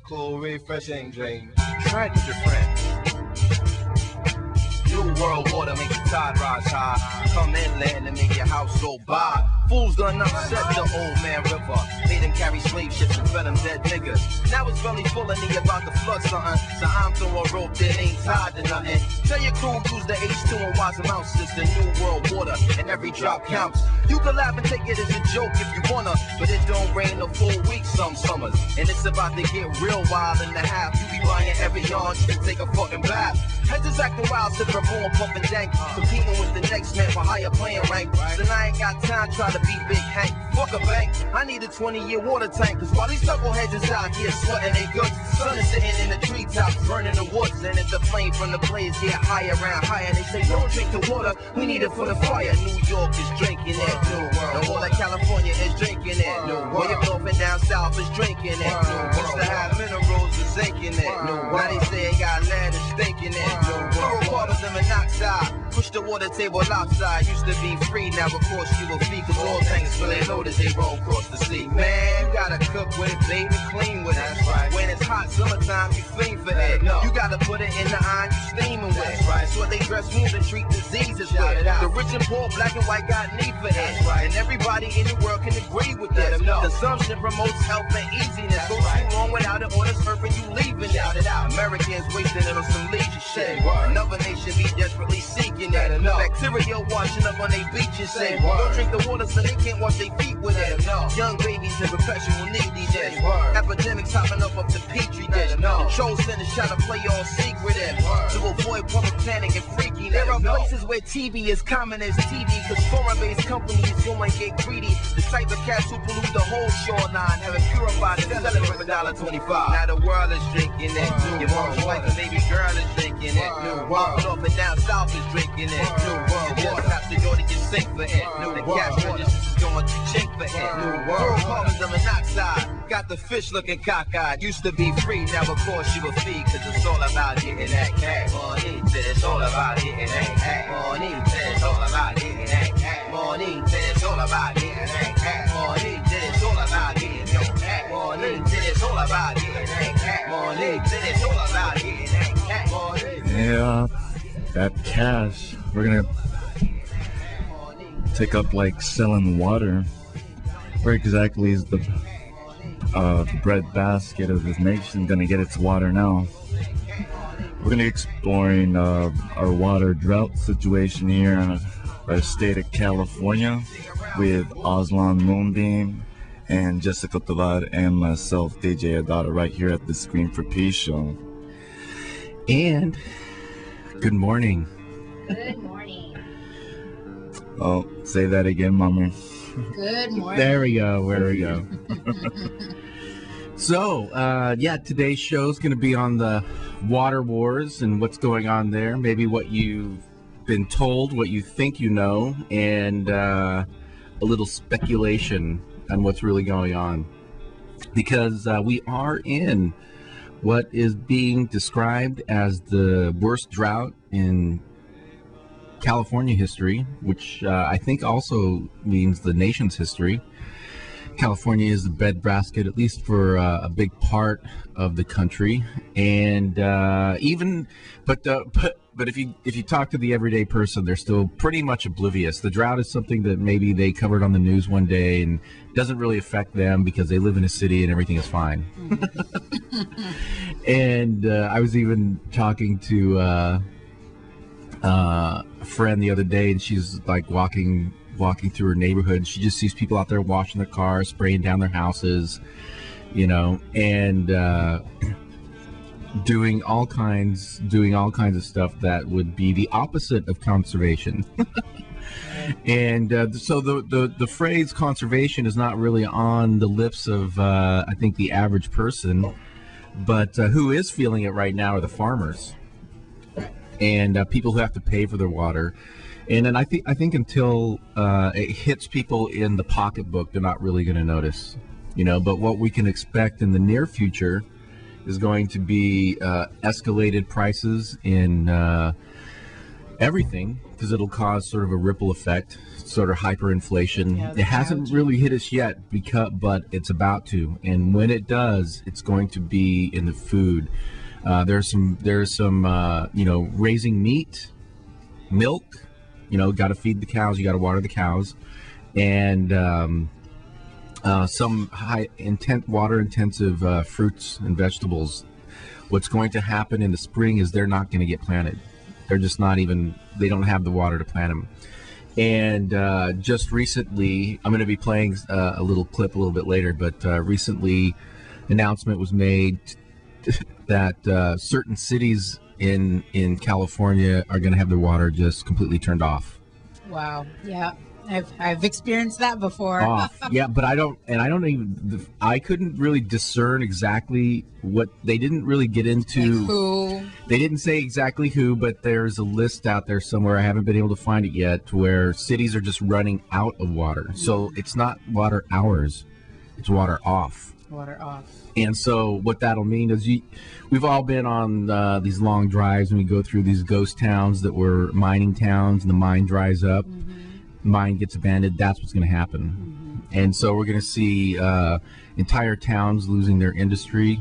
cool, refreshing drink. Try it with your friends. New world order, make the tide rise high. Come inland and make your house go by. Fools done upset the old man river. Made him carry slave ships and fed them dead niggas. Now it's belly full of me about to flood something. So I'm throwing a rope that ain't tied to nothing. Tell your crew use the H2 and watch them out, sister. New world order and every drop counts. You can laugh and take it as a joke if you wanna, but it don't rain a full week some summers. And it's about to get real wild in the half. You be buying every yarn to take a fucking bath. Heads is acting wild, sipping born pumping dank. Competing with the next man for higher playing rank. So I ain't got time trying to be Big Hank. Fuck a bank, I need a 20-year water tank. Cause while these knuckleheads is out here sweating they guts, the sun is sitting in the treetops, burning the woods. And if the flame from the blaze get higher and higher, they say don't drink the water, we need it for the fire. New York is drinking it, New World. And all of California is drinking it, New World. All your north and down south is drinking it, New World. Used to have minerals and zinc in it, New World. Now they say it got lead and stinking it, New World. Fluorocarbons and monoxide, push the water table outside. Used to be free, now of course you will fee. Cause all tanks fill their load as they roll across the sea. Man, you gotta cook with it, baby, clean with it. That's right. When it's hot summertime, you clean for it. You gotta put it in the iron, you steaming with it. Right. So they dress wounds and treat diseases with it. The rich and poor, black and white got need for it. Right. And everybody in the world can agree with this. Consumption promotes health and easiness. Goes too long without it on this earth and you leaving it. Americans wasting it on some leisure shit. Another nation be desperately seeking it. Bacteria washing up on their beaches. Say, don't drink the water so they can't wash their feet with it. Young babies in perpetual need these days. Epidemics hopping up the petri dish. Control centers trying to play all secret to avoid public panic and freakiness. There are places where TV is common as TV, cause foreign-based companies go and get greedy. The type of cats who pollute the whole shoreline, have it purified and sell it for $1.25. Now the world is drinking it. Your mom's wife and baby girl is drinking it. Walking up and down south is drinking it. You just have to go to your sink for it. The cash registers is going to chink for it. Fluorocarbons and monoxide, got the fish looking cockeyed. Used to be free, now of course you will feed. Cause it's all about getting that cash. Money, it's all about getting that cash. Money, it's all about getting that cash. Money, it's all about getting that cash. Money, it's all about getting that cash. Money, it's all about getting that cash. Money, it's all about getting that cash. Yeah, that cash. We're gonna take up like selling water. Where exactly is the breadbasket of this nation gonna get its water now? We're gonna be exploring our water drought situation here in our state of California with Aslan Moonbeam and Jessica Tovar and myself, DJ Adara, right here at the Scream for Peace show. And good morning. Good morning. Oh, say that again, Mommy. Good morning. There we go. There we go. So, yeah, today's show is going to be on the water wars and what's going on there. Maybe what you've been told, what you think you know, and a little speculation on what's really going on. Because we are in what is being described as the worst drought in California history, which I think also means the nation's history. California is the breadbasket, at least for a big part of the country, and but if you talk to the everyday person, they're still pretty much oblivious. The drought is something that maybe they covered on the news one day and doesn't really affect them because they live in a city and everything is fine. And I was even talking to a friend the other day, and she's like walking through her neighborhood. She just sees people out there washing their cars, spraying down their houses, you know, and doing all kinds of stuff that would be the opposite of conservation. And so the phrase conservation is not really on the lips of I think the average person, but who is feeling it right now are the farmers and people who have to pay for their water. And then I think until it hits people in the pocketbook, they're not really going to notice, you know. But what we can expect in the near future is going to be escalated prices in everything, because it'll cause sort of a ripple effect, sort of hyperinflation. Yeah, It the hasn't gouging. really hit us yet, but it's about to. And when it does, it's going to be in the food. There's some raising meat, milk. Got to feed the cows. You got to water the cows, and some water-intensive fruits and vegetables. What's going to happen in the spring is they're not going to get planted. They're just not even. They don't have the water to plant them. And just recently, I'm going to be playing a little clip a little bit later. But recently, announcement was made that certain cities in California are going to have their water just completely turned off. Wow. Yeah. I've experienced that before. Off. Yeah, but I couldn't really discern exactly what they didn't really get into. Like who? They didn't say exactly who, but there's a list out there somewhere. I haven't been able to find it yet, where cities are just running out of water. So it's not water hours, it's water off. Water off. And so what that'll mean is we've all been on these long drives, and we go through these ghost towns that were mining towns, and the mine dries up. Mine gets abandoned. That's what's going to happen. And so we're going to see entire towns losing their industry,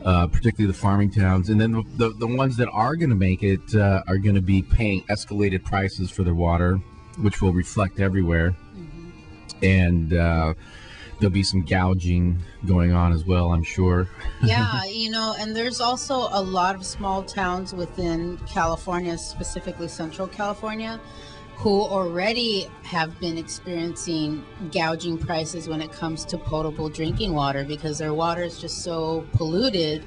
particularly the farming towns. And then the ones that are going to make it are going to be paying escalated prices for their water, which will reflect everywhere. And there'll be some gouging going on as well, I'm sure. Yeah, and there's also a lot of small towns within California, specifically Central California, who already have been experiencing gouging prices when it comes to potable drinking water, because their water is just so polluted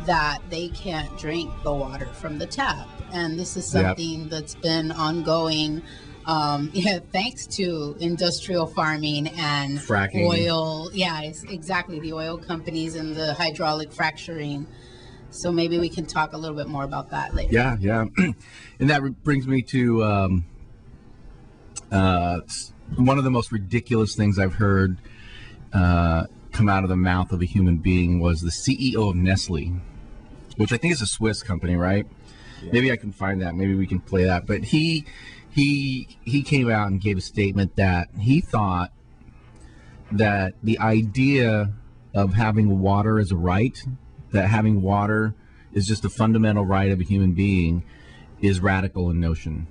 that they can't drink the water from the tap. And this is something that's been ongoing, thanks to industrial farming and fracking. Oil. Yeah, exactly. The oil companies and the hydraulic fracturing. So maybe we can talk a little bit more about that later. Yeah. And that brings me to one of the most ridiculous things I've heard come out of the mouth of a human being was the CEO of Nestle, which I think is a Swiss company, right? Yeah. Maybe I can find that. Maybe we can play that. But he came out and gave a statement that he thought that the idea of having water as a right, that having water is just a fundamental right of a human being, is radical in notion.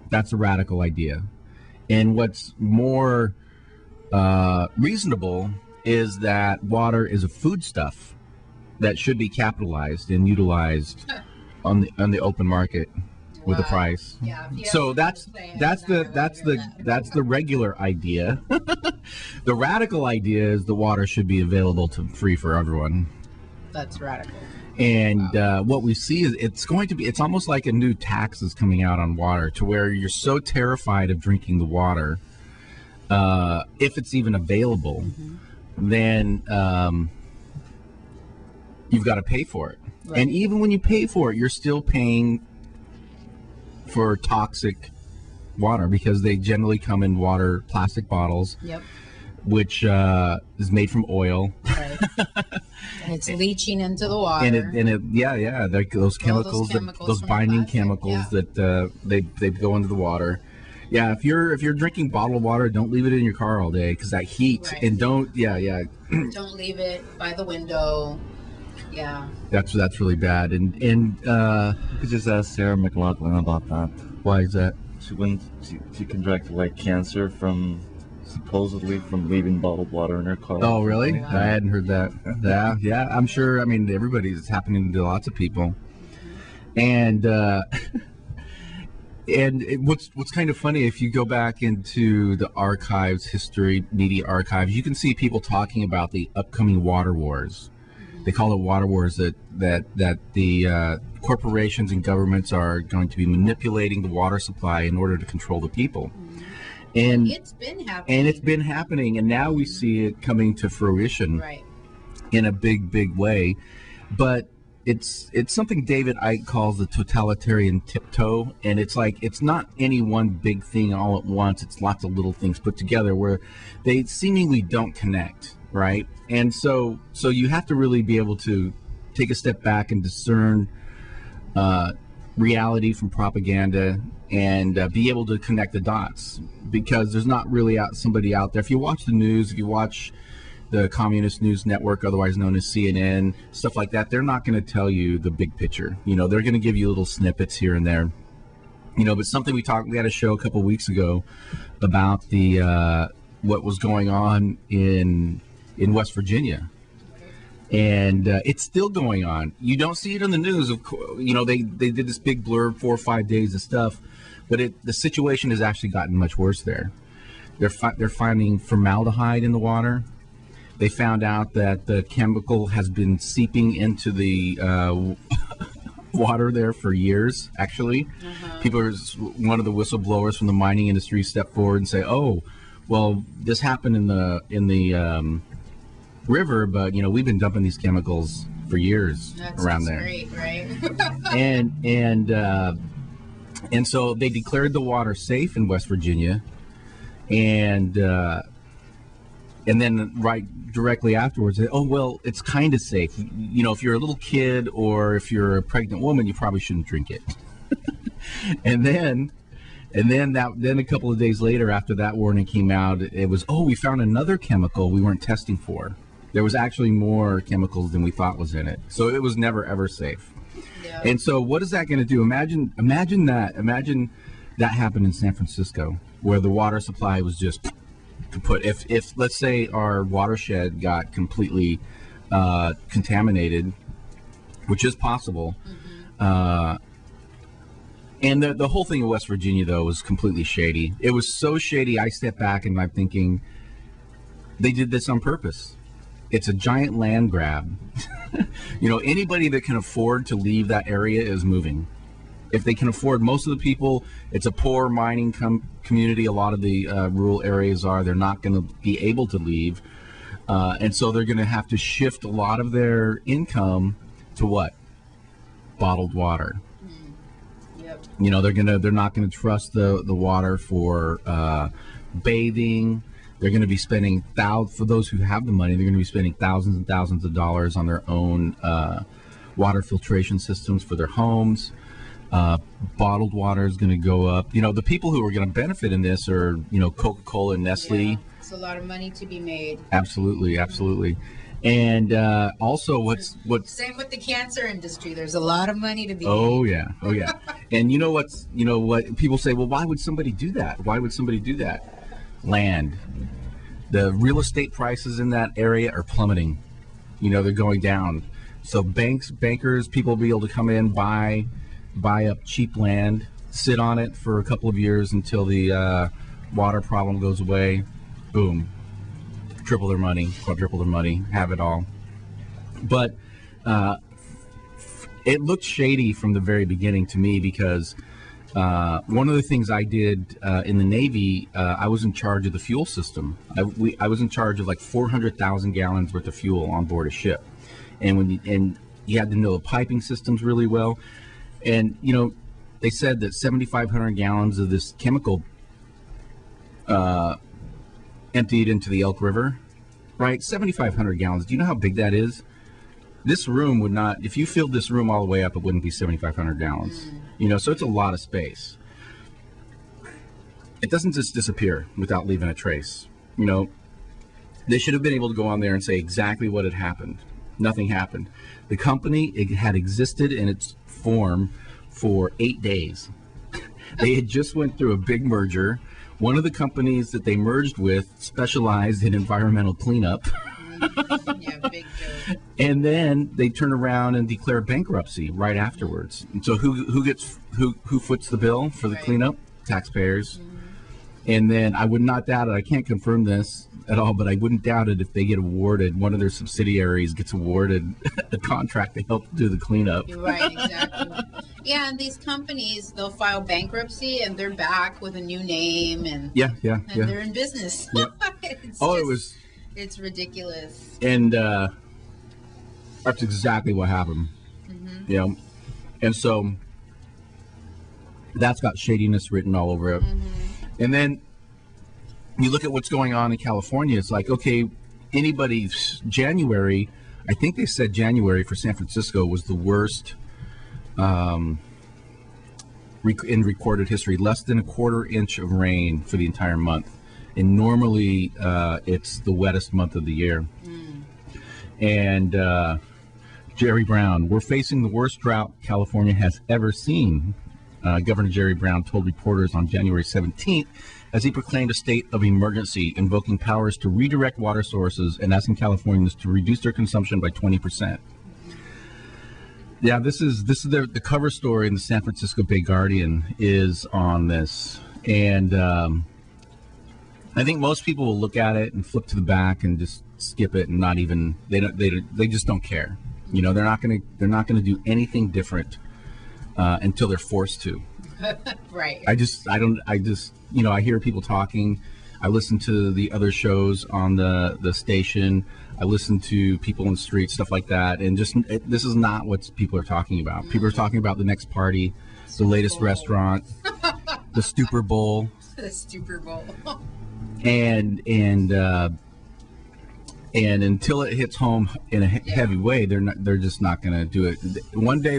That's a radical idea. And what's more reasonable is that water is a foodstuff that should be capitalized and utilized on the open market with a price. Yeah, so that's the regular idea. The radical idea is the water should be available free for everyone. That's radical. And what we see is it's almost like a new tax is coming out on water, to where you're so terrified of drinking the water, if it's even available, then you've got to pay for it. Right. And even when you pay for it, you're still paying for toxic water, because they generally come in plastic bottles. Yep. Which is made from oil. Right. And it's leaching into the water. Those chemicals, those binding chemicals that they go into the water. Yeah, if you're drinking bottled water, don't leave it in your car all day, because that heat. Right. And don't don't leave it by the window. Yeah. That's really bad. And you could just ask Sarah McLaughlin about that. Why is that? She contracted cancer supposedly from leaving bottled water in her car. Oh, really? Wow. I hadn't heard that. Yeah. I'm sure. I mean, it's happening to lots of people. And what's kind of funny, if you go back into the archives, media archives, you can see people talking about the upcoming water wars. They call it water wars, that the corporations and governments are going to be manipulating the water supply in order to control the people. And it's been happening. And now we see it coming to fruition, in a big way. But it's something David Icke calls the totalitarian tiptoe, and it's not any one big thing all at once. It's lots of little things put together where they seemingly don't connect, right? And so you have to really be able to take a step back and discern reality from propaganda, and be able to connect the dots, because there's not really somebody out there. If you watch the news, if you watch the Communist News Network, otherwise known as CNN, stuff like that, they're not going to tell you the big picture. You know, they're going to give you little snippets here and there. You know, but something we had a show a couple weeks ago about the what was going on in West Virginia. And it's still going on. You don't see it on the news. Of course, you know, they did this big blurb, 4 or 5 days of stuff, but the situation has actually gotten much worse there. They're finding formaldehyde in the water. They found out that the chemical has been seeping into the water there for years. Actually, one of the whistleblowers from the mining industry stepped forward and say, "Oh, well, this happened in the river, but you know, we've been dumping these chemicals for years around there." Great, right? and so they declared the water safe in West Virginia, and then directly afterwards, oh well, it's kind of safe. You know, if you're a little kid or if you're a pregnant woman, you probably shouldn't drink it. and then a couple of days later, after that warning came out, it was, oh, we found another chemical we weren't testing for. There was actually more chemicals than we thought was in it. So it was never, ever safe. Yeah. And so what is that going to do? Imagine that happened in San Francisco, where the water supply was just kaput. If let's say our watershed got completely contaminated, which is possible, and the whole thing in West Virginia, though, was completely shady. It was so shady, I step back and I'm thinking, they did this on purpose. It's a giant land grab. You know, anybody that can afford to leave that area is moving. If they can afford, most of the people, it's a poor mining community. A lot of the rural areas are. They're not going to be able to leave. And so they're going to have to shift a lot of their income to what? Bottled water. Yep. You know, they're not going to trust the water for bathing. They're going to be spending for those who have the money, they're going to be spending thousands and thousands of dollars on their own water filtration systems for their homes. Bottled water is going to go up. You know, the people who are going to benefit in this are, you know, Coca-Cola and Nestle. Yeah, it's a lot of money to be made. Absolutely, absolutely. And also, what's same with the cancer industry. There's a lot of money to be made. Oh yeah. And you know what people say? Well, why would somebody do that? Why would somebody do that? Land. The real estate prices in that area are plummeting. You know, they're going down. So bankers, people will be able to come in, buy up cheap land, sit on it for a couple of years until the water problem goes away. Boom. Triple their money, quadruple their money, have it all. But it looked shady from the very beginning to me, because one of the things I did in the Navy, I was in charge of the fuel system. I was in charge of like 400,000 gallons worth of fuel on board a ship, and you had to know the piping systems really well. And you know, they said that 7,500 gallons of this chemical emptied into the Elk River, right? 7,500 gallons. Do you know how big that is? This room would not, if you filled this room all the way up, it wouldn't be 7,500 gallons. You know, so it's a lot of space. It doesn't just disappear without leaving a trace. You know, they should have been able to go on there and say exactly what had happened. Nothing happened. The company, it had existed in its form for 8 days. They had just went through a big merger. One of the companies that they merged with specialized in environmental cleanup. Yeah, big joke. And then they turn around and declare bankruptcy right afterwards. And so who foots the bill for the cleanup? Taxpayers. And then I would not doubt it. I can't confirm this at all, but I wouldn't doubt it if they get awarded, one of their subsidiaries gets awarded a contract to help do the cleanup. You're right, exactly. Yeah, and these companies, they'll file bankruptcy and they're back with a new name and they're in business. Yeah. It's ridiculous. And that's exactly what happened. You know, and so that's got shadiness written all over it. And then you look at what's going on in California. It's like, okay, January, I think they said January for San Francisco was the worst in recorded history, less than a quarter inch of rain for the entire month. And normally it's the wettest month of the year. And Jerry Brown, we're facing the worst drought California has ever seen, Governor Jerry Brown told reporters on January 17th as he proclaimed a state of emergency, invoking powers to redirect water sources and asking Californians to reduce their consumption by 20%. Yeah, this is the cover story in the San Francisco Bay Guardian is on this, and I think most people will look at it and flip to the back and just skip it and not even they just don't care. You know, they're not gonna do anything different until they're forced to. Right. I hear people talking. I listen to the other shows on the station. I listen to people in the street, stuff like that, and this is not what people are talking about. People are talking about the next party, the latest restaurant, the Stupor Bowl. The Stupor Bowl. and until it hits home in a heavy way, they're just not going to do it. One day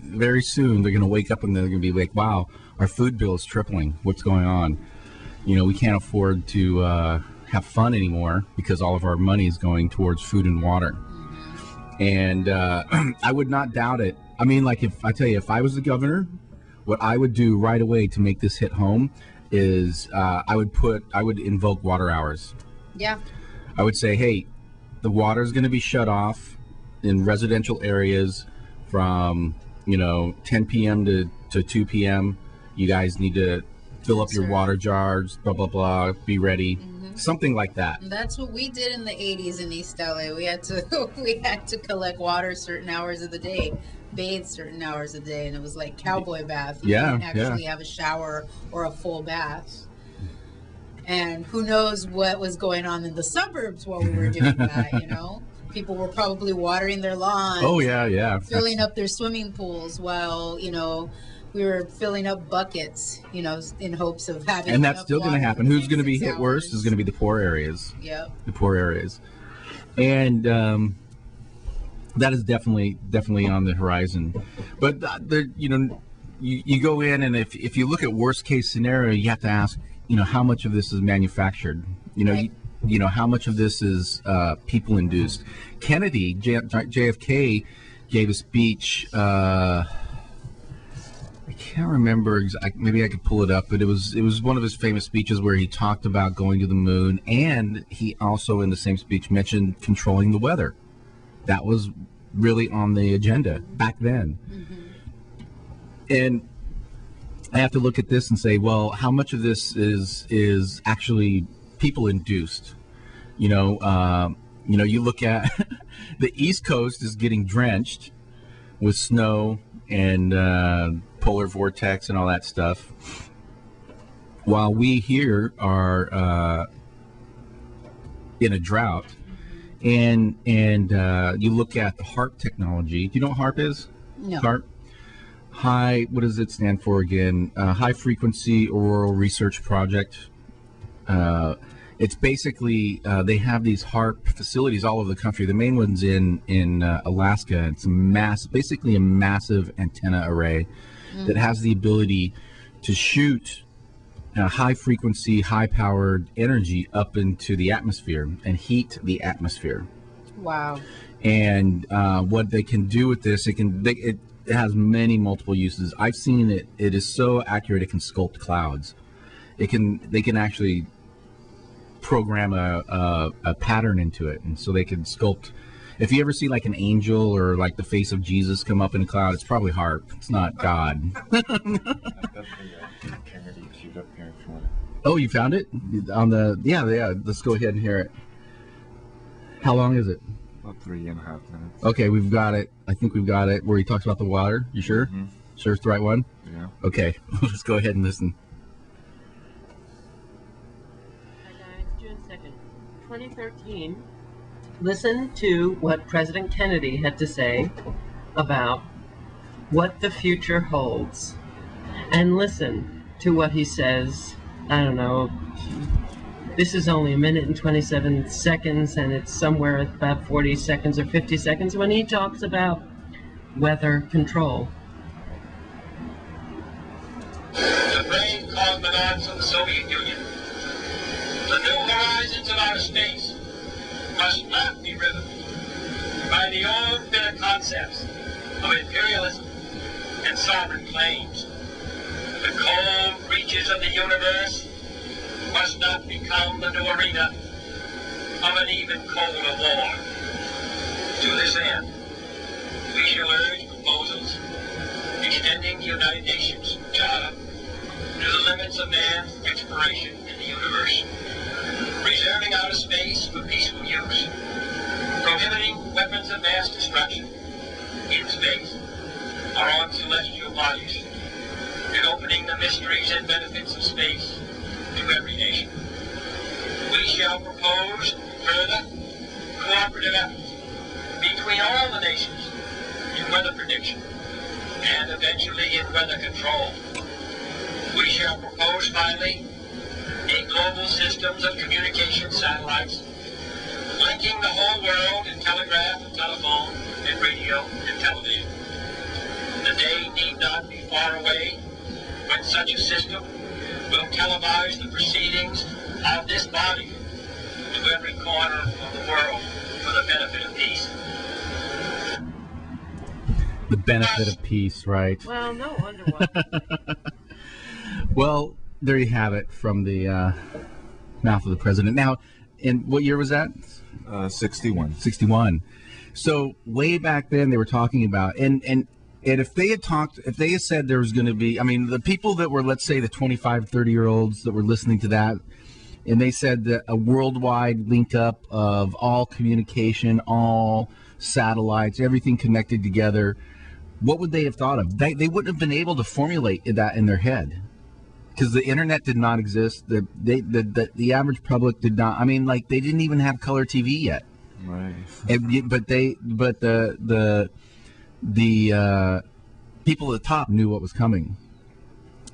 very soon they're going to wake up and they're going to be like, wow, our food bill is tripling. What's going on? You know, we can't afford to have fun anymore because all of our money is going towards food and water. And I would not doubt it. I mean, like, if I was the governor, what I would do right away to make this hit home is I would invoke water hours. Yeah. I would say, hey, the water is going to be shut off in residential areas from 10 p.m. to 2 p.m. You guys need to fill up your water jars, blah, blah, blah, be ready. Something like that. That's what we did in the 80s in East LA. We had to collect water certain hours of the day, bathe certain hours a day, and it was like cowboy bath. You didn't actually have a shower or a full bath. And who knows what was going on in the suburbs while we were doing that, People were probably watering their lawns. Oh, yeah. Filling up their swimming pools while, we were filling up buckets, in hopes of having. And that's still going to happen. Who's going to be hit worst is going to be the poor areas. Yep. The poor areas. And that is definitely on the horizon. But, you go in, and if you look at worst case scenario, you have to ask, how much of this is manufactured? Right. How much of this is people induced? Kennedy, JFK, gave a speech. I can't remember maybe I could pull it up, but it was one of his famous speeches where he talked about going to the moon, and he also in the same speech mentioned controlling the weather. That was really on the agenda back then. And I have to look at this and say, well, how much of this is actually people induced? You look at the East Coast is getting drenched with snow and polar vortex and all that stuff, while we here are in a drought. And you look at the HAARP technology. Do you know what HAARP is? No. HAARP. What does it stand for again? High Frequency Auroral Research Project. It's basically they have these HAARP facilities all over the country. The main one's in Alaska. It's basically a massive antenna array that has the ability to shoot high frequency, high powered energy up into the atmosphere and heat the atmosphere. Wow. And what they can do with this, it has multiple uses. I've seen it. It is so accurate. It can sculpt clouds. They can actually program a pattern into it, and so they can sculpt. If you ever see like an angel or like the face of Jesus come up in a cloud, it's probably HAARP. It's not God. Oh, you found it on the yeah. Let's go ahead and hear it. How long is it? About 3.5 minutes. Okay, we've got it. I think we've got it. Where he talks about the water. You sure? Mm-hmm. Sure it's the right one? Yeah. Okay, let's go ahead and listen. Hi guys, June 2nd, 2013. Listen to what President Kennedy had to say about what the future holds. And listen to what he says, I don't know, this is only 1 minute and 27 seconds, and it's somewhere at about 40 seconds or 50 seconds when he talks about weather control. The brave cosmonauts of the Soviet Union. The new horizons of outer space must not be riven by the old bitter concepts of imperialism and sovereign claims. The cold reaches of the universe must not become the new arena of an even colder war. To this end, we shall urge proposals extending the United Nations Charter to the limits of man's exploration in the universe, reserving outer space for peaceful use, prohibiting weapons of mass destruction in space or on celestial bodies, and opening the mysteries and benefits of space to every nation. We shall propose further cooperative efforts between all the nations in weather prediction and eventually in weather control. We shall propose finally a global systems of communication satellites linking the whole world in telegraph and telephone and radio and television. The day need not be far away when such a system will televise the proceedings of this body to every corner of the world for the benefit of peace. The benefit of peace, right? Well, no wonder why. Well, there you have it from the mouth of the president. Now, in what year was that? 61. 61. So way back then they were talking about, and if they had said there was going to be, I mean, the people that were, let's say the 25, 30-year-olds that were listening to that, and they said that a worldwide link up of all communication, all satellites, everything connected together, what would they have thought of? They wouldn't have been able to formulate that in their head, because the internet did not exist. The average public did not. I mean, like, they didn't even have color TV yet. Right. But the people at the top knew what was coming,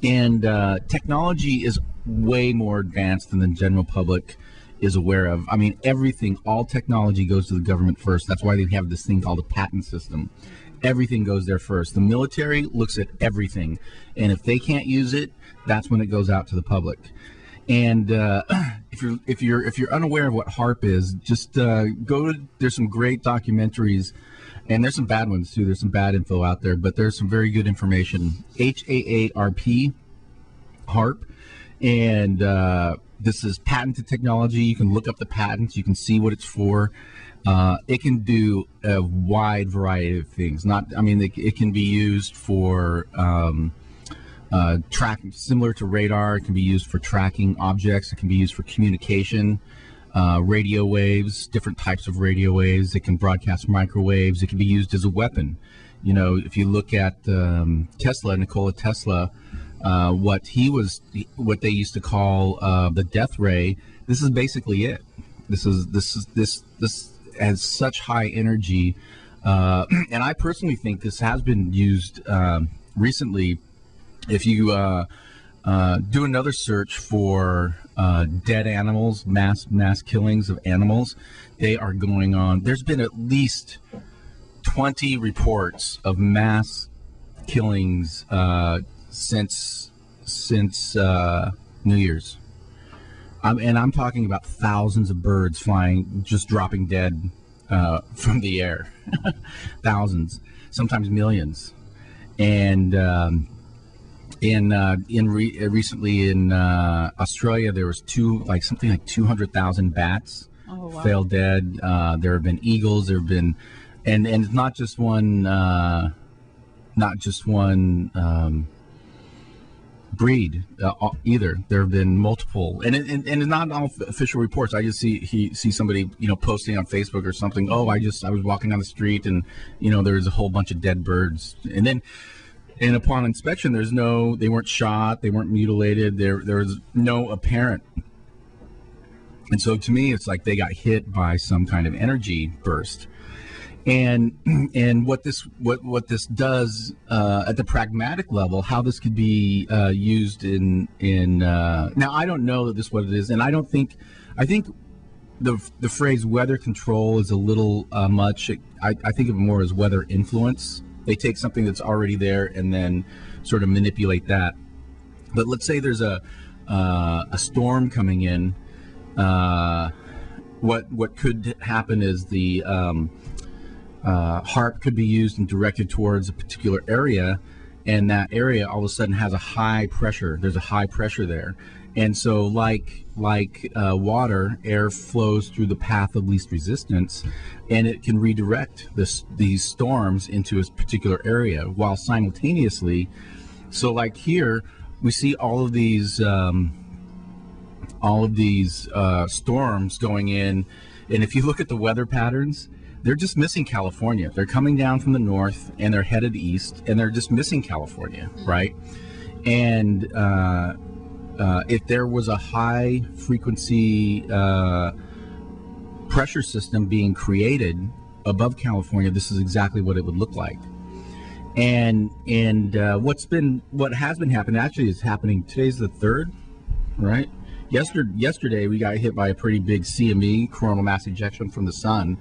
and technology is way more advanced than the general public is aware of. I mean, everything, all technology goes to the government first. That's why they have this thing called a patent system. Everything goes there first. The military looks at everything, and if they can't use it, that's when it goes out to the public. And if you're unaware of what HAARP is, just go to. There's some great documentaries, and there's some bad ones too. There's some bad info out there, but there's some very good information. HAARP, HAARP, and this is patented technology. You can look up the patents. You can see what it's for. It can do a wide variety of things. It can be used for tracking, similar to radar. It can be used for tracking objects. It can be used for communication, radio waves, different types of radio waves. It can broadcast microwaves. It can be used as a weapon. You know, if you look at Tesla, Nikola Tesla, what they used to call the death ray. This is basically it. This has such high energy, and I personally think this has been used recently. If you do another search for dead animals, mass killings of animals, they are going on. There's been at least 20 reports of mass killings since New Year's. And I'm talking about thousands of birds flying, just dropping dead from the air. Thousands, sometimes millions. And recently in Australia, there was something like 200,000 bats fell dead. There have been eagles. There have been, and it's not just one breed either. There have been multiple, and not all official reports. I just see somebody posting on Facebook or something. Oh, I was walking down the street and there's a whole bunch of dead birds, and upon inspection they weren't shot, they weren't mutilated, there was no apparent. And so to me it's like they got hit by some kind of energy burst. And what this does at the pragmatic level, how this could be used in now, I don't know that this is what it is, and I think the phrase weather control is a little much. I think of it more as weather influence. They take something that's already there and then sort of manipulate that. But let's say there's a storm coming in. What could happen is the HAARP could be used and directed towards a particular area, and that area all of a sudden has a high pressure. There's a high pressure there, and so like water, air flows through the path of least resistance, and it can redirect these storms into a particular area, while simultaneously, so like here we see all of these storms going in, and if you look at the weather patterns, they're just missing California. They're coming down from the north and they're headed east, and they're just missing California, right? And if there was a high frequency pressure system being created above California, this is exactly what it would look like. And what has been happening, actually is happening, today's the 3rd, right? Yesterday we got hit by a pretty big CME, coronal mass ejection from the sun.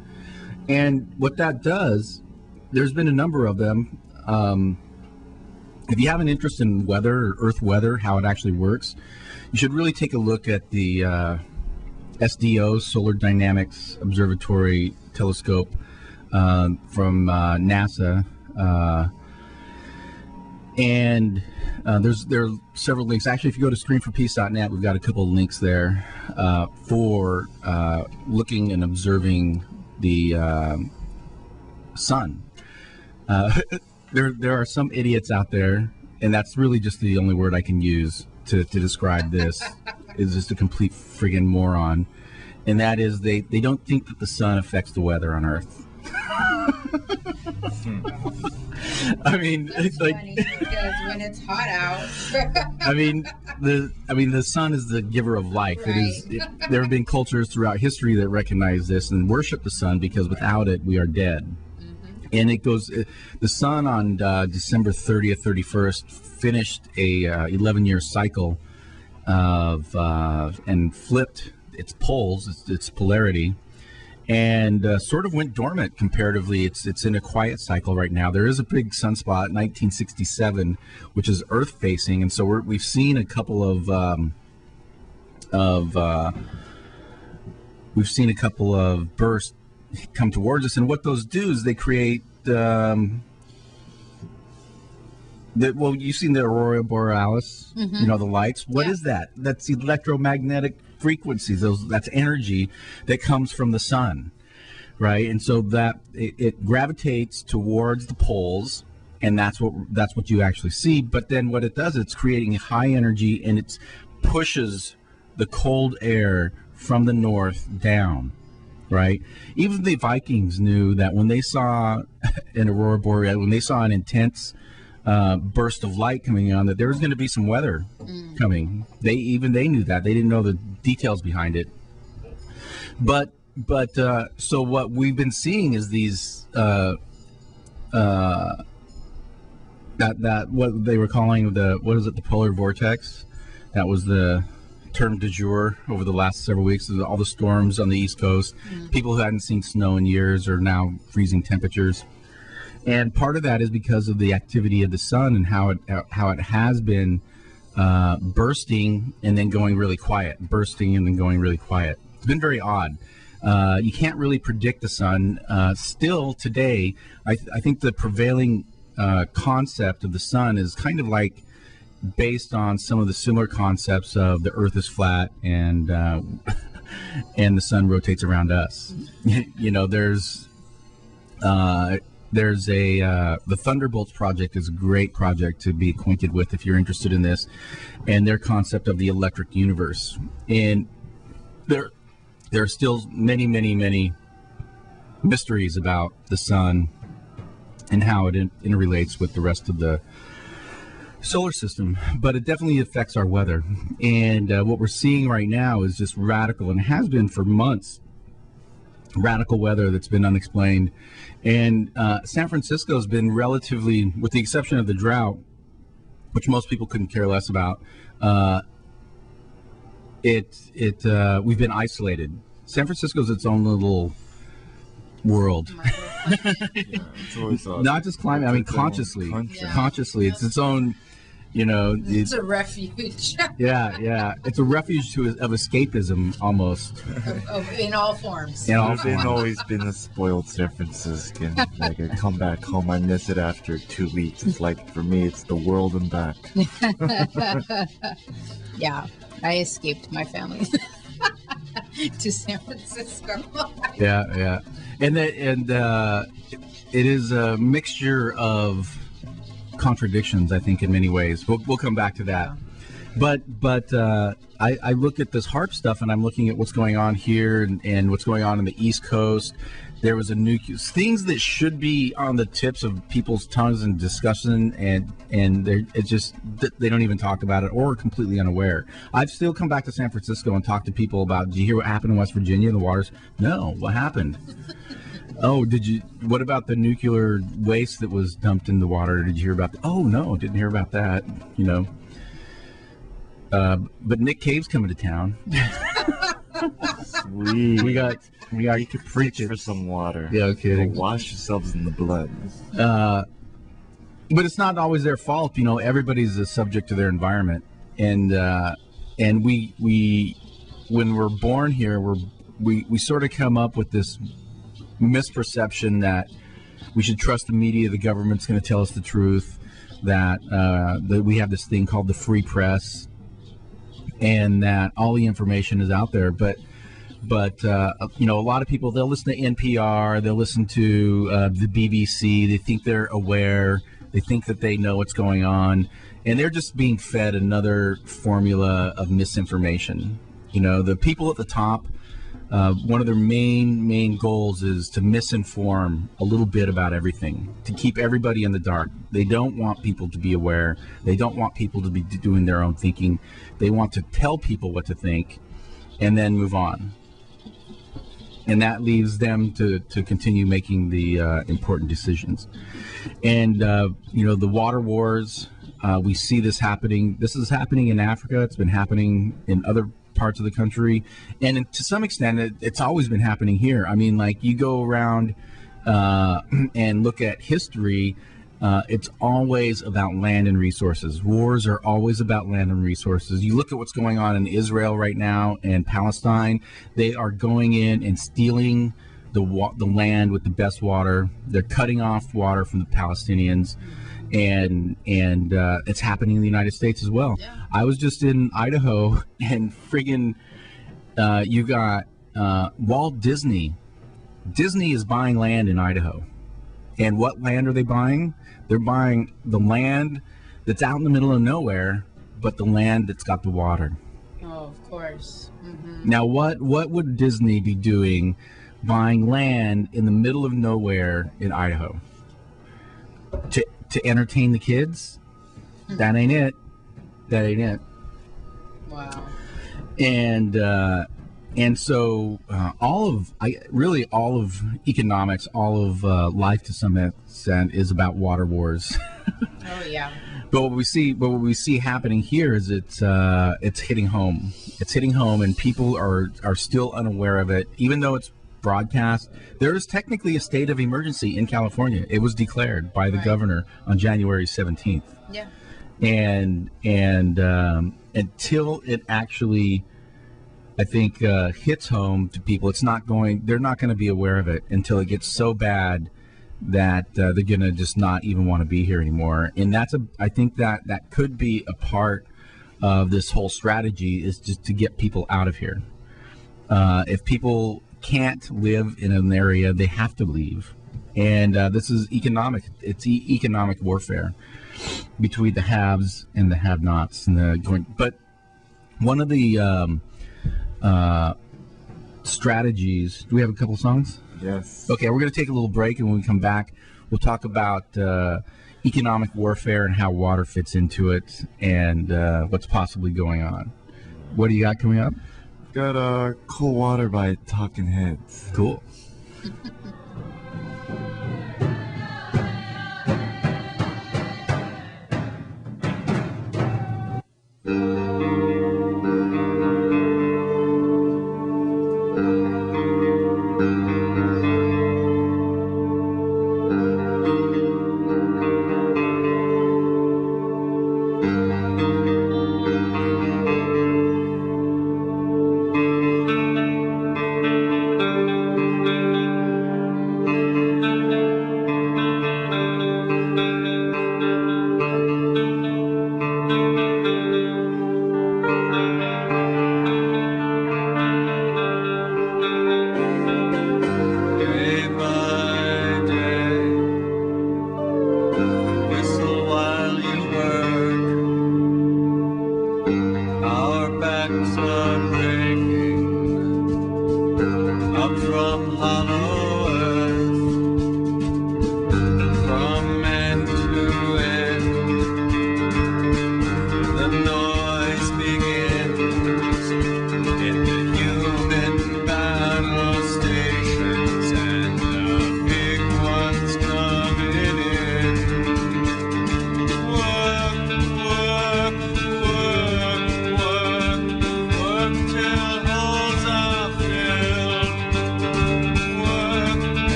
And what that does, there's been a number of them. If you have an interest in weather or Earth weather, how it actually works, you should really take a look at the SDO, Solar Dynamics Observatory Telescope from NASA. And there are several links. Actually, if you go to streamforpeace.net, we've got a couple of links there for looking and observing the sun. There are some idiots out there, and that's really just the only word I can use to describe this, is just a complete friggin' moron. And that is they don't think that the sun affects the weather on Earth. I mean, That's it's like, funny, because when it's hot out. the sun is the giver of life. Right. There have been cultures throughout history that recognize this and worship the sun, because without it, we are dead. Mm-hmm. And it goes. The sun on December 30th, 31st finished a 11-year cycle of and flipped its poles, its polarity. And sort of went dormant comparatively. It's in a quiet cycle right now. There is a big sunspot, 1967, which is Earth facing, and so we've seen a couple of bursts come towards us. And what those do is they create you've seen the aurora borealis, Mm-hmm. you know, the lights. What Yeah. is that? That's electromagnetic frequencies. That's energy that comes from the sun, right? And so that it gravitates towards the poles, and that's what you actually see. But then what it does, it's creating high energy, and it pushes the cold air from the north down, right? Even the Vikings knew that when they saw an aurora borealis, when they saw an intense burst of light coming on, that there was going to be some weather coming. They knew that. They didn't know the details behind it. But so what we've been seeing is these that what they were calling the polar vortex. That was the term du jour over the last several weeks. All the storms on the East Coast. People who hadn't seen snow in years are now freezing temperatures. And part of that is because of the activity of the sun and how it has been bursting and then going really quiet, bursting and then going really quiet. It's been very odd. You can't really predict the sun. Still today, I think the prevailing concept of the sun is kind of like based on some of the similar concepts of the Earth is flat and and the sun rotates around us. You know, there's the Thunderbolts project is a great project to be acquainted with if you're interested in this, and their concept of the electric universe. And there are still many mysteries about the sun and how it interrelates with the rest of the solar system, but it definitely affects our weather. And what we're seeing right now is just radical, and has been for months, radical weather that's been unexplained. And San Francisco has been relatively, with the exception of the drought, which most people couldn't care less about, we've been isolated. San Francisco's its own little world. It's always Not just climate, I mean consciously. country. Consciously, it's its own You know, It's a refuge yeah. It's a refuge of escapism almost. in all forms. In all I've forms. always been a spoiled San Franciscan. Like I come back home, I miss it after 2 weeks. It's like for me, it's the world and back. Yeah, I escaped my family to San Francisco. Yeah. And it is a mixture of contradictions, I think, in many ways. We'll come back to that. But I look at this HAARP stuff, and I'm looking at what's going on here and what's going on in the East Coast. There was a nuclear things that should be on the tips of people's tongues in discussion, and they don't even talk about it or are completely unaware. I've still come back to San Francisco and talked to people about, did you hear what happened in West Virginia? The waters? No, what happened? Oh, what about the nuclear waste that was dumped in the water? Did you hear about that? Oh, no, didn't hear about that, you know. But Nick Cave's coming to town. Sweet. We got You could preach for some water. Yeah, kidding. Wash yourselves in the blood. But it's not always their fault, you know. Everybody's a subject to their environment, and we when we're born here, we sort of come up with this misperception that we should trust the media, the government's going to tell us the truth, that we have this thing called the free press, and that all the information is out there. But you know, a lot of people, they'll listen to NPR, they'll listen to the BBC, they think they're aware, they think that they know what's going on, and they're just being fed another formula of misinformation. You know, the people at the top, one of their main goals is to misinform a little bit about everything, to keep everybody in the dark. They don't want people to be aware. They don't want people to be doing their own thinking. They want to tell people what to think and then move on. And that leaves them to continue making the important decisions. And, you know, the water wars, we see this happening. This is happening in Africa. It's been happening in other parts of the country, and to some extent it's always been happening here. I mean, like, you go around and look at history, it's always about land and resources. Wars are always about land and resources. You look at what's going on in Israel right now and Palestine. They are going in and stealing the land with the best water. They're cutting off water from the Palestinians, and it's happening in the United States as well. Yeah. I was just in Idaho, and friggin' you got Walt Disney. Disney is buying land in Idaho. And what land are they buying? They're buying the land that's out in the middle of nowhere, but the land that's got the water. Oh, of course. Mm-hmm. Now, what would Disney be doing buying land in the middle of nowhere in Idaho? To entertain the kids? That ain't it. That ain't it. Wow. And so all of economics, all of life to some extent is about water wars. Oh yeah. But what we see happening here is it's hitting home. It's hitting home, and people are still unaware of it, even though it's broadcast. There is technically a state of emergency in California. It was declared by the governor on January 17th. Yeah. And until it actually, I think, hits home to people, they're not going to be aware of it until it gets so bad that they're going to just not even want to be here anymore. And I think that could be a part of this whole strategy, is just to get people out of here. If people can't live in an area, they have to leave. And this is economic. It's economic warfare between the haves and the have-nots. But one of the strategies. Do we have a couple songs? Yes. Okay, we're going to take a little break, and when we come back, we'll talk about economic warfare and how water fits into it, and what's possibly going on. What do you got coming up? Got Cool Water by Talking Heads. Cool.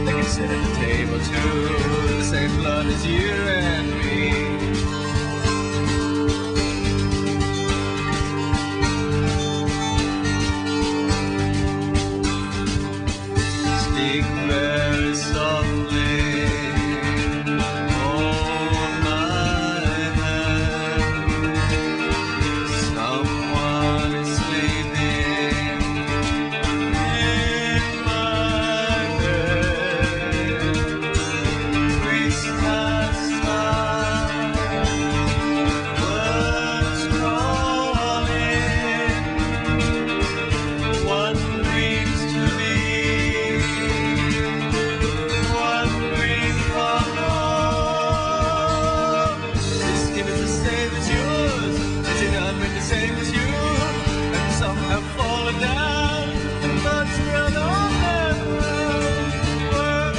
They can sit at the table too, the same blood as you and me. Speak very softly, hold my hand. Someone is sleeping in my bed. Christmas time, words crawling. One dreams to be. One dream for love. His skin is the same as yours. His environment the same as you. And some have fallen down, and birds run on and work,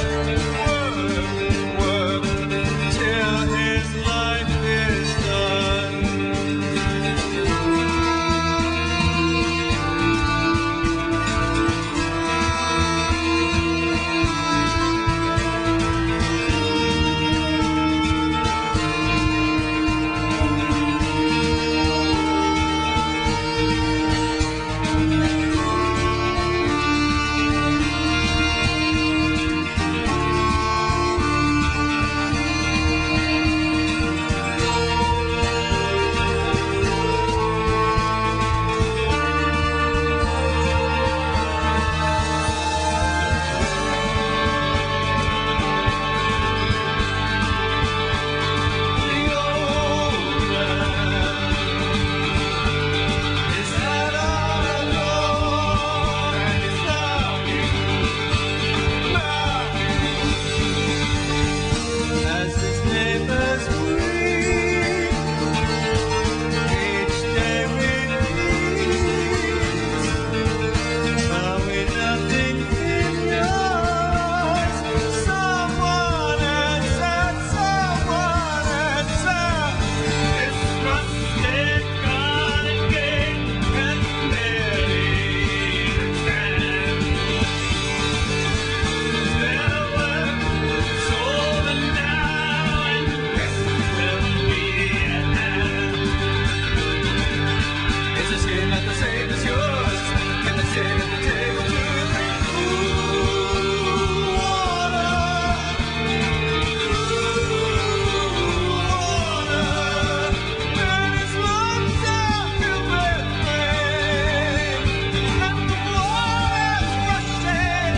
work, till his life is done. As his neighbors weep, each day repeats, are we nothing in yours? Someone answer, it's rusted, garden gate, and Mary stand. Their work sold and now, and the rest will be at hand. Is his skin not the same as yours? Can they sit at the table too? Ooh, water. And his lungs are filled with rain, and the water's rushing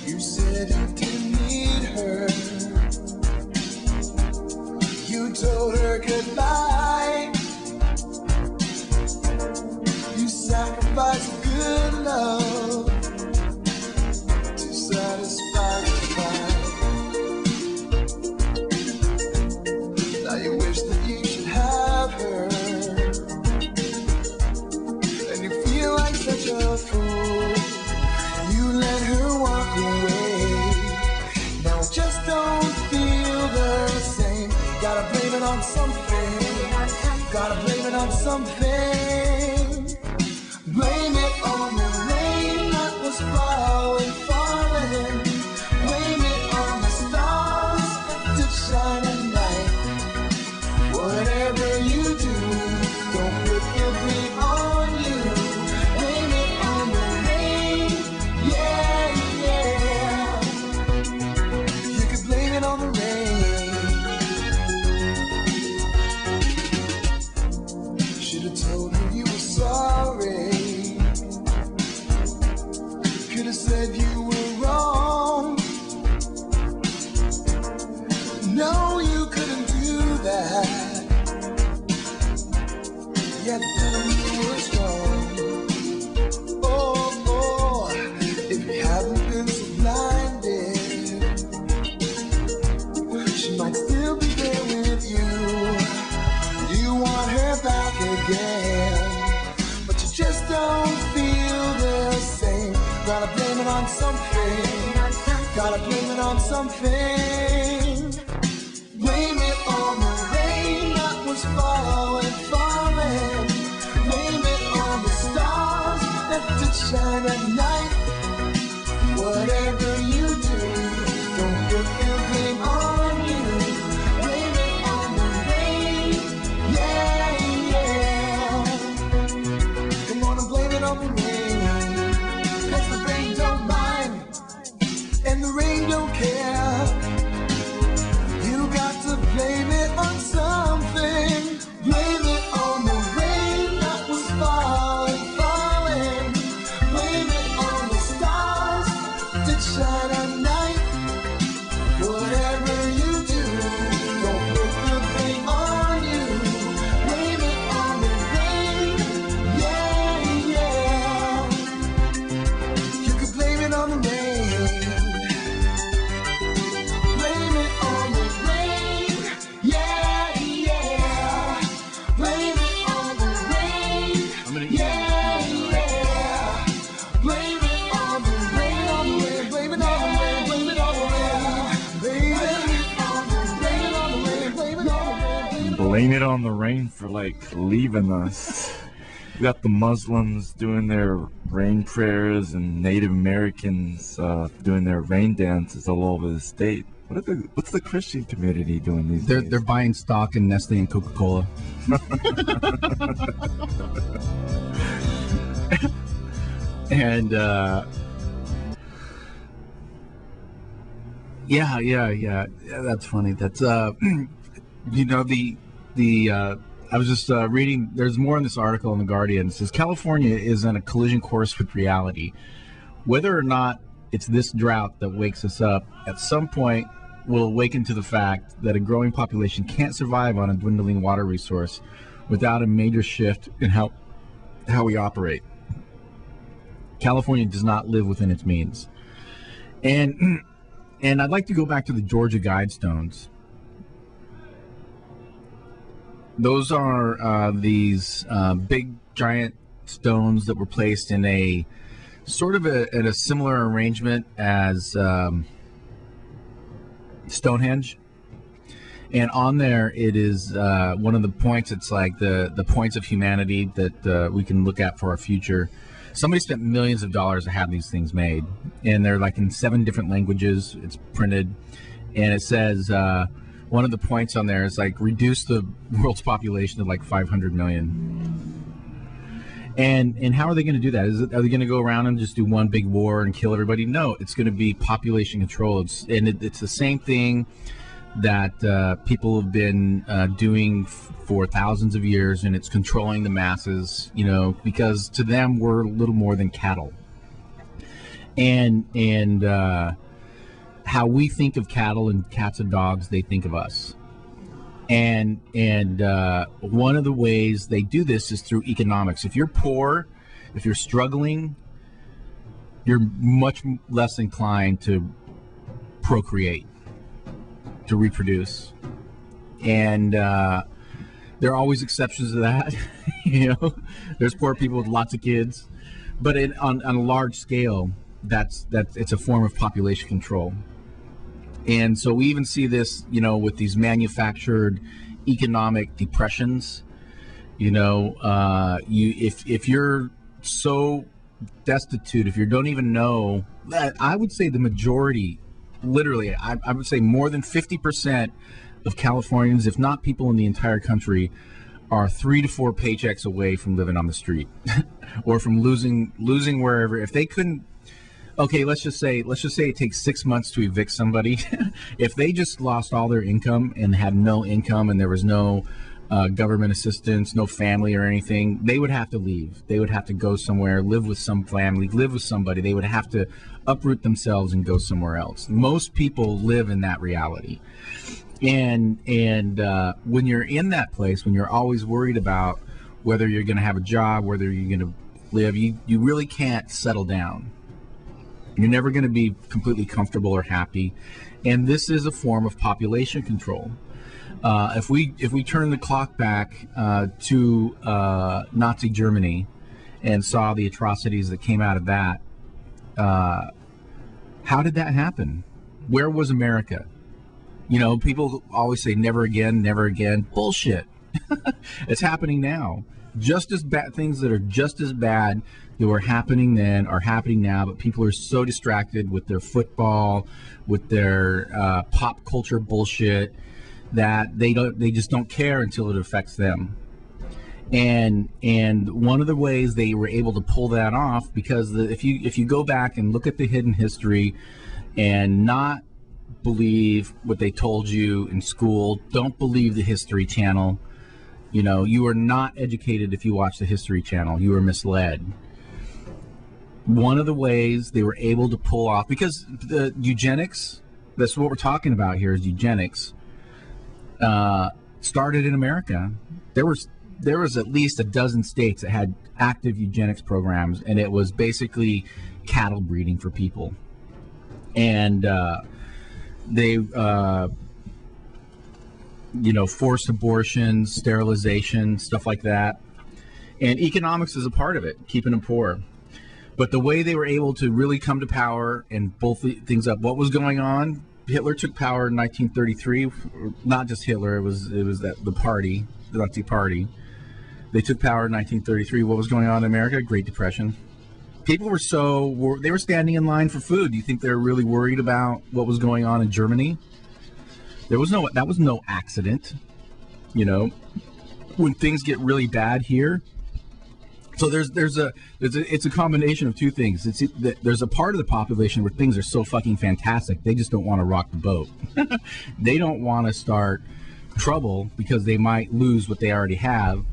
You said you didn't need her. You told her goodbye. You sacrificed good love to satisfy the fight. Now you wish that you should have her, and you feel like such a fool. You let her walk away. Now it just don't feel the same. Gotta blame it on something. Gotta blame it on something. Blame it on the rain that was falling, falling. Blame it on the stars that shine at night. Whatever you do, don't put your blame on you. Blame it on the rain, yeah, yeah. You can blame it on the rain. Should've told her you on something. Gotta blame it on something. Blame it on the rain that was falling, falling. Blame it on the stars that did shine at night. Whatever you do, don't put the blame on you. Blame it on the rain, yeah, yeah. Come on and blame it on the rain, 'cause the rain don't mind, and the rain don't care. You got to blame it on something. Blame it on the rain that was falling, falling. Blame it on the stars that shine at night. Whatever you do, don't put the blame on you. Blame it on the rain, yeah, yeah. You can blame it on the rain. Blame it on the rain, yeah, yeah. Blame it on the rain, yeah, yeah. Blame it on the rain, blame it on the rain, blame it on the rain, blame it on the rain, blame it on the rain. Blame it on the rain for like leaving us. You got the Muslims doing their rain prayers and Native Americans doing their rain dances all over the state. What's the Christian community doing these days? They're buying stock in Nestle and Coca-Cola. And yeah, that's funny. That's you know, I was just reading, there's more in this article in The Guardian. It says California is on a collision course with reality. Whether or not it's this drought that wakes us up, at some point we'll awaken to the fact that a growing population can't survive on a dwindling water resource without a major shift in how we operate. California does not live within its means. And I'd like to go back to the Georgia Guidestones. Those are these big, giant stones that were placed in a sort of in a similar arrangement as Stonehenge. And on there, it is one of the points. It's like the points of humanity that we can look at for our future. Somebody spent millions of dollars to have these things made, and they're like in 7 different languages. It's printed, and it says one of the points on there is like reduce the world's population to like 500 million. And how are they going to do that? Are they going to go around and just do one big war and kill everybody? No, it's going to be population control. It's the same thing that people have been doing for thousands of years, and it's controlling the masses, you know, because to them we're little more than cattle. And how we think of cattle and cats and dogs, they think of us. And one of the ways they do this is through economics. If you're poor, if you're struggling, you're much less inclined to procreate, to reproduce. And there are always exceptions to that. You know, there's poor people with lots of kids, but on a large scale, that's it's a form of population control. And so we even see this, you know, with these manufactured economic depressions. You know, if you're so destitute, if you don't even know, I would say the majority, literally, I would say more than 50% of Californians, if not people in the entire country, are 3 to 4 paychecks away from living on the street or from losing wherever. If they couldn't, okay, let's just say it takes 6 months to evict somebody. If they just lost all their income and had no income and there was no government assistance, no family or anything, they would have to leave. They would have to go somewhere, live with some family, live with somebody. They would have to uproot themselves and go somewhere else. Most people live in that reality. And when you're in that place, when you're always worried about whether you're going to have a job, whether you're going to live, you really can't settle down. You're never going to be completely comfortable or happy. And this is a form of population control. If we turn the clock back to Nazi Germany and saw the atrocities that came out of that, How did that happen? Where was America? You know, people always say never again, never again. Bullshit. It's happening now. Just as bad things that are just as bad that were happening then are happening now, but people are so distracted with their football, with their pop culture bullshit, that they just don't care until it affects them. And one of the ways they were able to pull that off, because if you go back and look at the hidden history and not believe what they told you in school, don't believe the History Channel. You know, you are not educated if you watch the History Channel. You are misled. One of the ways they were able to pull off, because the eugenics, that's what we're talking about here, is eugenics, started in America. There was at least a dozen states that had active eugenics programs, and it was basically cattle breeding for people. And they forced abortions, sterilization, stuff like that. And economics is a part of it, keeping them poor. But the way they were able to really come to power and pull things up, what was going on? Hitler took power in 1933. Not just Hitler, it was the party, the Nazi Party. They took power in 1933. What was going on in America? Great Depression. People were they were standing in line for food. Do you think they were really worried about what was going on in Germany? That was no accident. You know, when things get really bad here. So it's a combination of two things. There's a part of the population where things are so fucking fantastic, they just don't want to rock the boat. They don't want to start trouble because they might lose what they already have.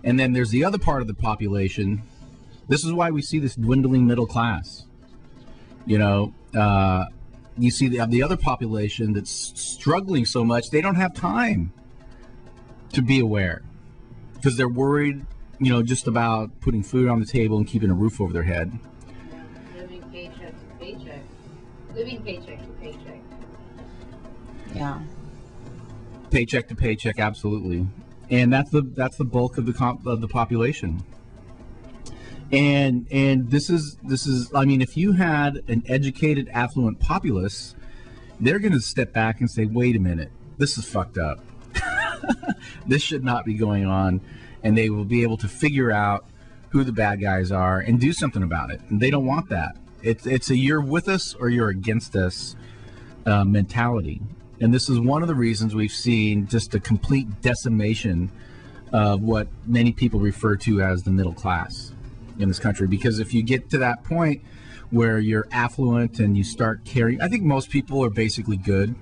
And then there's the other part of the population. This is why we see this dwindling middle class. You know, you see the other population that's struggling so much, they don't have time to be aware because they're worried, you know, just about putting food on the table and keeping a roof over their head. Living paycheck to paycheck. Living paycheck to paycheck. Yeah. Paycheck to paycheck, absolutely. And that's the bulk of the population. And this is I mean, if you had an educated, affluent populace, they're going to step back and say, wait a minute, this is fucked up. This should not be going on. And they will be able to figure out who the bad guys are and do something about it. And they don't want that. It's a you're with us or you're against us mentality. And this is one of the reasons we've seen just a complete decimation of what many people refer to as the middle class in this country. Because if you get to that point where you're affluent and you start caring, I think most people are basically good.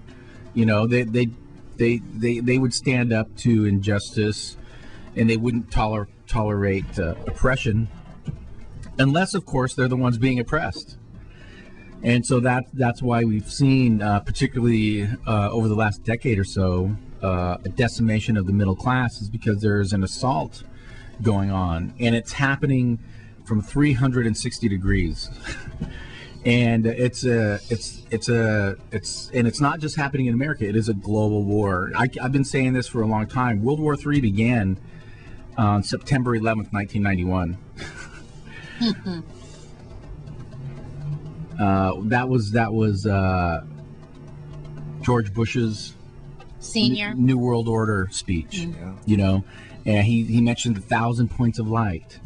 You know, they would stand up to injustice, and they wouldn't tolerate oppression, unless, of course, they're the ones being oppressed. And so that's why we've seen, particularly over the last decade or so, a decimation of the middle class, is because there's an assault going on, and it's happening from 360 degrees. And it's not just happening in America. It is a global war. I've been saying this for a long time. World War III began on September 11th, 1991. That was George Bush's Senior New World Order speech. Yeah. You know, and he mentioned 1,000 points of light.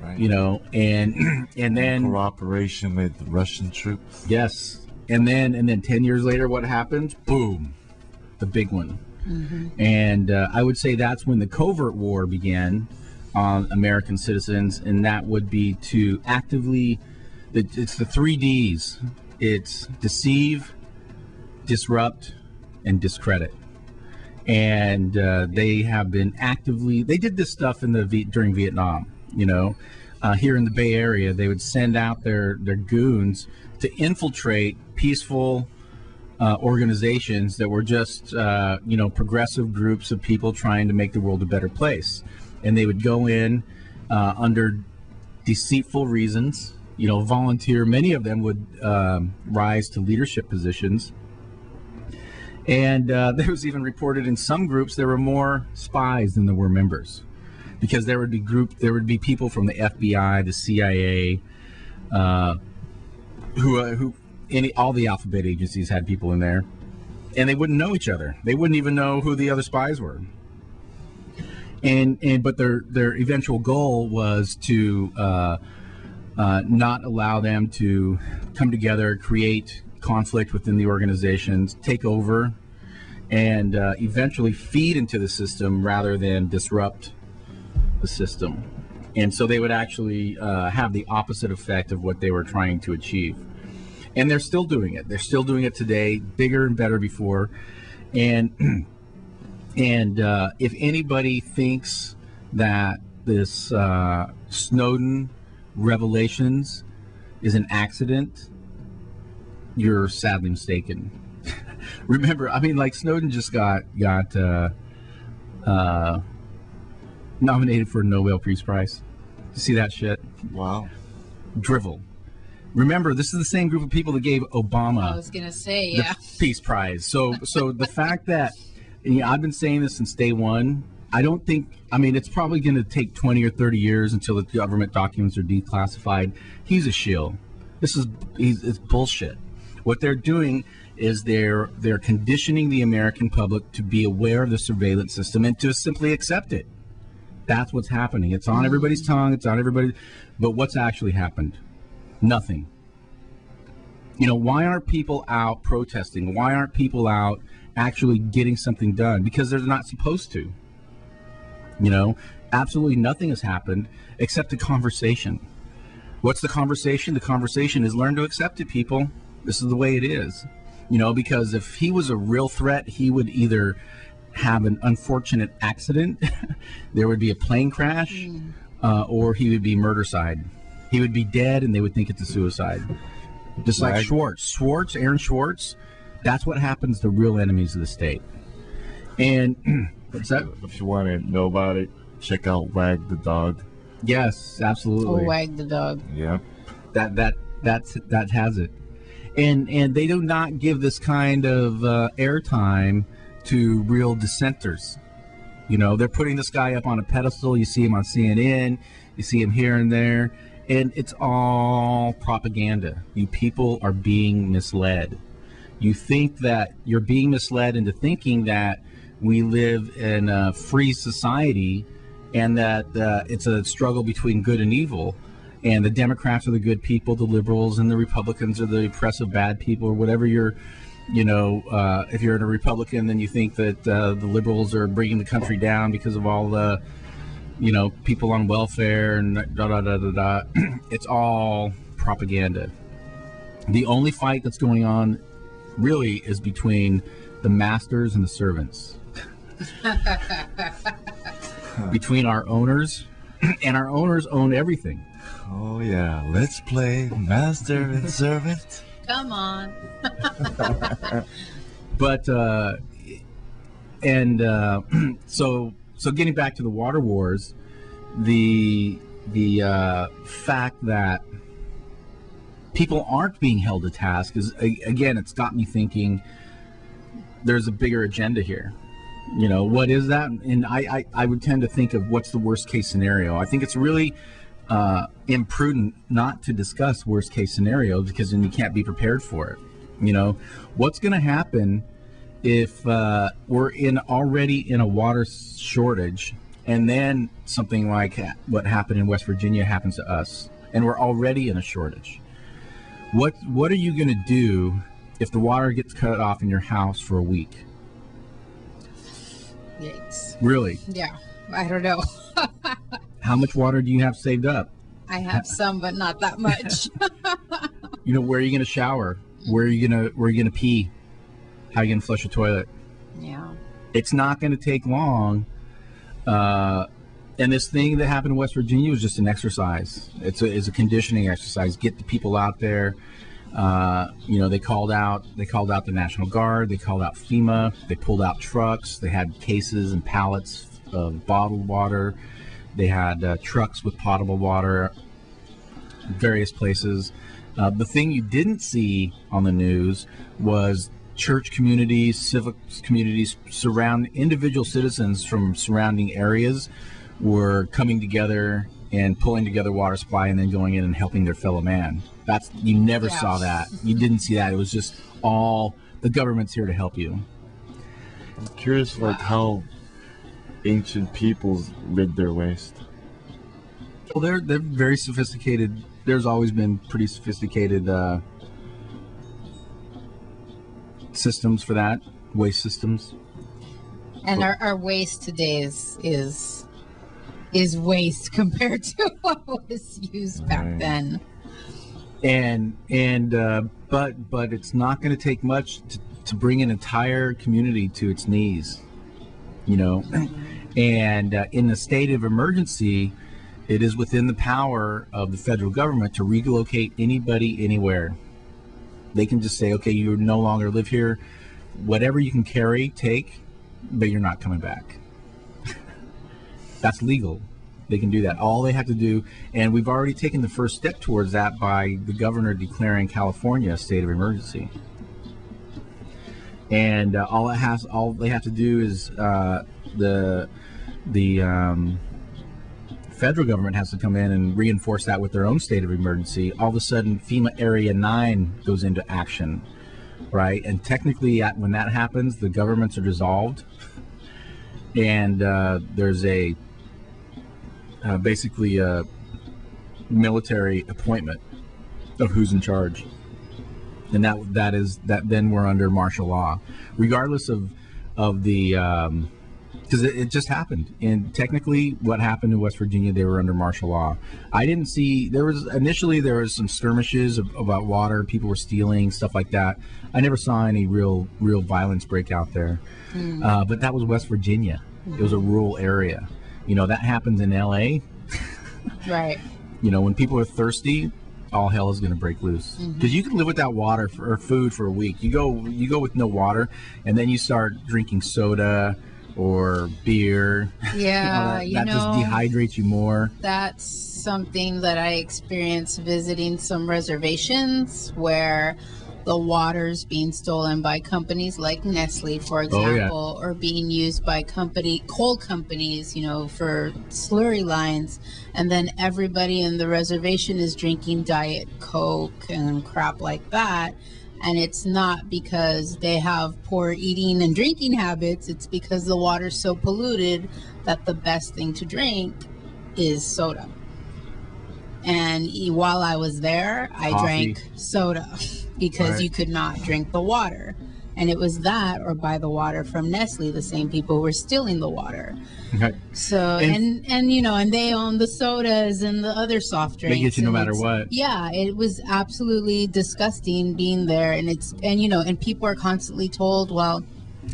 Right. You know, and then cooperation with the Russian troops. Yes, and then 10 years later, what happens? Boom, the big one. Mm-hmm. And I would say that's when the covert war began on American citizens, and that would be to actively, it's the 3 Ds. It's deceive, disrupt, and discredit. And they have been they did this stuff during Vietnam. You know, here in the Bay Area, they would send out their goons to infiltrate peaceful organizations that were just, progressive groups of people trying to make the world a better place. And they would go in under deceitful reasons, you know, volunteer. Many of them would rise to leadership positions. And there was even reported in some groups there were more spies than there were members. Because there would be people from the FBI, the CIA, who all the alphabet agencies had people in there, and they wouldn't know each other. They wouldn't even know who the other spies were. But their eventual goal was to not allow them to come together, create conflict within the organizations, take over, and eventually feed into the system rather than disrupt the system. And so they would actually have the opposite effect of what they were trying to achieve. And they're still doing it. They're still doing it today, bigger and better before. And if anybody thinks that this Snowden revelations is an accident, you're sadly mistaken. Remember, I mean, like, Snowden just got nominated for a Nobel Peace Prize. You see that shit? Wow. Drivel. Remember, this is the same group of people that gave Obama I was gonna say, the Peace Prize. So the fact that, I've been saying this since day one. I don't think, it's probably going to take 20 or 30 years until the government documents are declassified. He's a shill. It's bullshit. What they're doing is they're conditioning the American public to be aware of the surveillance system and to simply accept it. That's what's happening. It's on everybody's tongue. It's on everybody. But what's actually happened? Nothing. Why aren't people out protesting? Why aren't people out actually getting something done? Because they're not supposed to. Absolutely nothing has happened except a conversation. What's the conversation? The conversation is learn to accept it, people. This is the way it is. Because if he was a real threat, he would either have an unfortunate accident, there would be a plane crash, or he would be murder-side. He would be dead and they would think it's a suicide. Just like Schwartz, Aaron Schwartz, that's what happens to real enemies of the state. And what's that? If you want to know about it, check out Wag the Dog. Yes, absolutely. Oh, Wag the Dog. Yeah. That has it. And they do not give this kind of airtime to real dissenters. They're putting this guy up on a pedestal. You see him on CNN. You see him here and there. And it's all propaganda. You people are being misled. You think that you're being misled into thinking that we live in a free society and that it's a struggle between good and evil. And the Democrats are the good people, the liberals and the Republicans are the oppressive bad people, or whatever you're, if you're a Republican, then you think that the liberals are bringing the country down because of all the, people on welfare and da-da-da-da-da. It's all propaganda. The only fight that's going on really is between the masters and the servants. Between our owners, and our owners own everything. Oh yeah, let's play master and servant. Come on. But so getting back to the water wars, the fact that people aren't being held to task is, again, it's got me thinking there's a bigger agenda here. What is that? And I would tend to think of what's the worst case scenario. I think it's really imprudent not to discuss worst case scenarios, because then you can't be prepared for it. What's going to happen if we're already in a water shortage, and then something like what happened in West Virginia happens to us, and we're already in a shortage? What are you going to do if the water gets cut off in your house for a week? Yikes. Really? Yeah, I don't know. How much water do you have saved up? I have some, but not that much. Where are you going to shower? Where are you going to pee? How are you going to flush a toilet? Yeah. It's not going to take long. And this thing that happened in West Virginia was just an exercise. It's a conditioning exercise. Get the people out there. They called out the National Guard. They called out FEMA. They pulled out trucks. They had cases and pallets of bottled water. They had trucks with potable water, various places. The thing you didn't see on the news was church communities, civic communities, individual citizens from surrounding areas were coming together and pulling together water supply and then going in and helping their fellow man. You never saw that. You didn't see that. It was just all the government's here to help you. I'm curious, like, how ancient peoples rid their waste. Well, they're very sophisticated. There's always been pretty sophisticated systems for that, waste systems. And our waste today is waste compared to what was used back then. But it's not going to take much to bring an entire community to its knees, you know. And in a state of emergency, it is within the power of the federal government to relocate anybody anywhere. They can just say, okay, you no longer live here. Whatever you can carry, take, but you're not coming back. That's legal. They can do that. All they have to do, and we've already taken the first step towards that by the governor declaring California a state of emergency. And all they have to do is the federal government has to come in and reinforce that with their own state of emergency. All of a sudden, FEMA Area 9 goes into action, right? And technically, when that happens, the governments are dissolved, and there's basically a military appointment of who's in charge, and that then we're under martial law, regardless of the because it just happened. And technically what happened in West Virginia, they were under martial law. I didn't see, there was some skirmishes about water, people were stealing, stuff like that. I never saw any real violence break out there. But that was West Virginia. It was a rural area. You know, that happens in LA. Right. You know, when people are thirsty, all hell is going to break loose, because you can live without water or food for a week. You go with no water, and then you start drinking soda or beer. Yeah, that just dehydrates you more. That's something that I experienced visiting some reservations where the water's being stolen by companies like Nestle, for example, or being used by coal companies, you know, for slurry lines, and then everybody in the reservation is drinking Diet Coke and crap like that. And it's not because they have poor eating and drinking habits. It's because the water's so polluted that the best thing to drink is soda. And while I was there, I drank soda because you could not drink the water. And it was that or buy the water from Nestle, the same people who were stealing the water. Okay. So, and you know, and they own the sodas and the other soft drinks. They get you no matter what. Yeah, it was absolutely disgusting being there. And you know, and people are constantly told, well,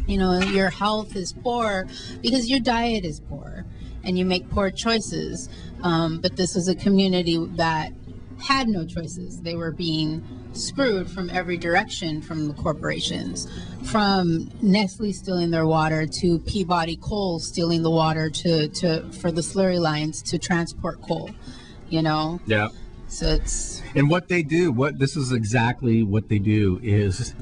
you know, your health is poor because your diet is poor and you make poor choices. But this was a community that had no choices. They were being screwed from every direction from the corporations, from Nestle stealing their water to Peabody Coal stealing the water for the slurry lines to transport coal, you know? Yeah. So it's... And what they do, this is exactly what they do is,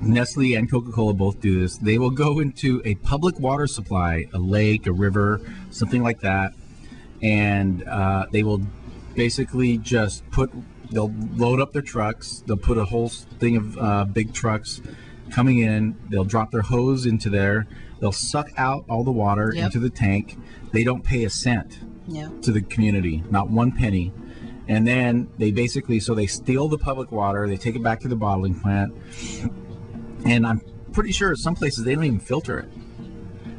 Nestle and Coca-Cola both do this. They will go into a public water supply, a lake, a river, something like that, and they will basically they'll load up their trucks. They'll put a whole thing of big trucks coming in. They'll drop their hose into there. They'll suck out all the water into the tank. They don't pay a cent to the community, not one penny. And then they they steal the public water. They take it back to the bottling plant. And I'm pretty sure some places they don't even filter it.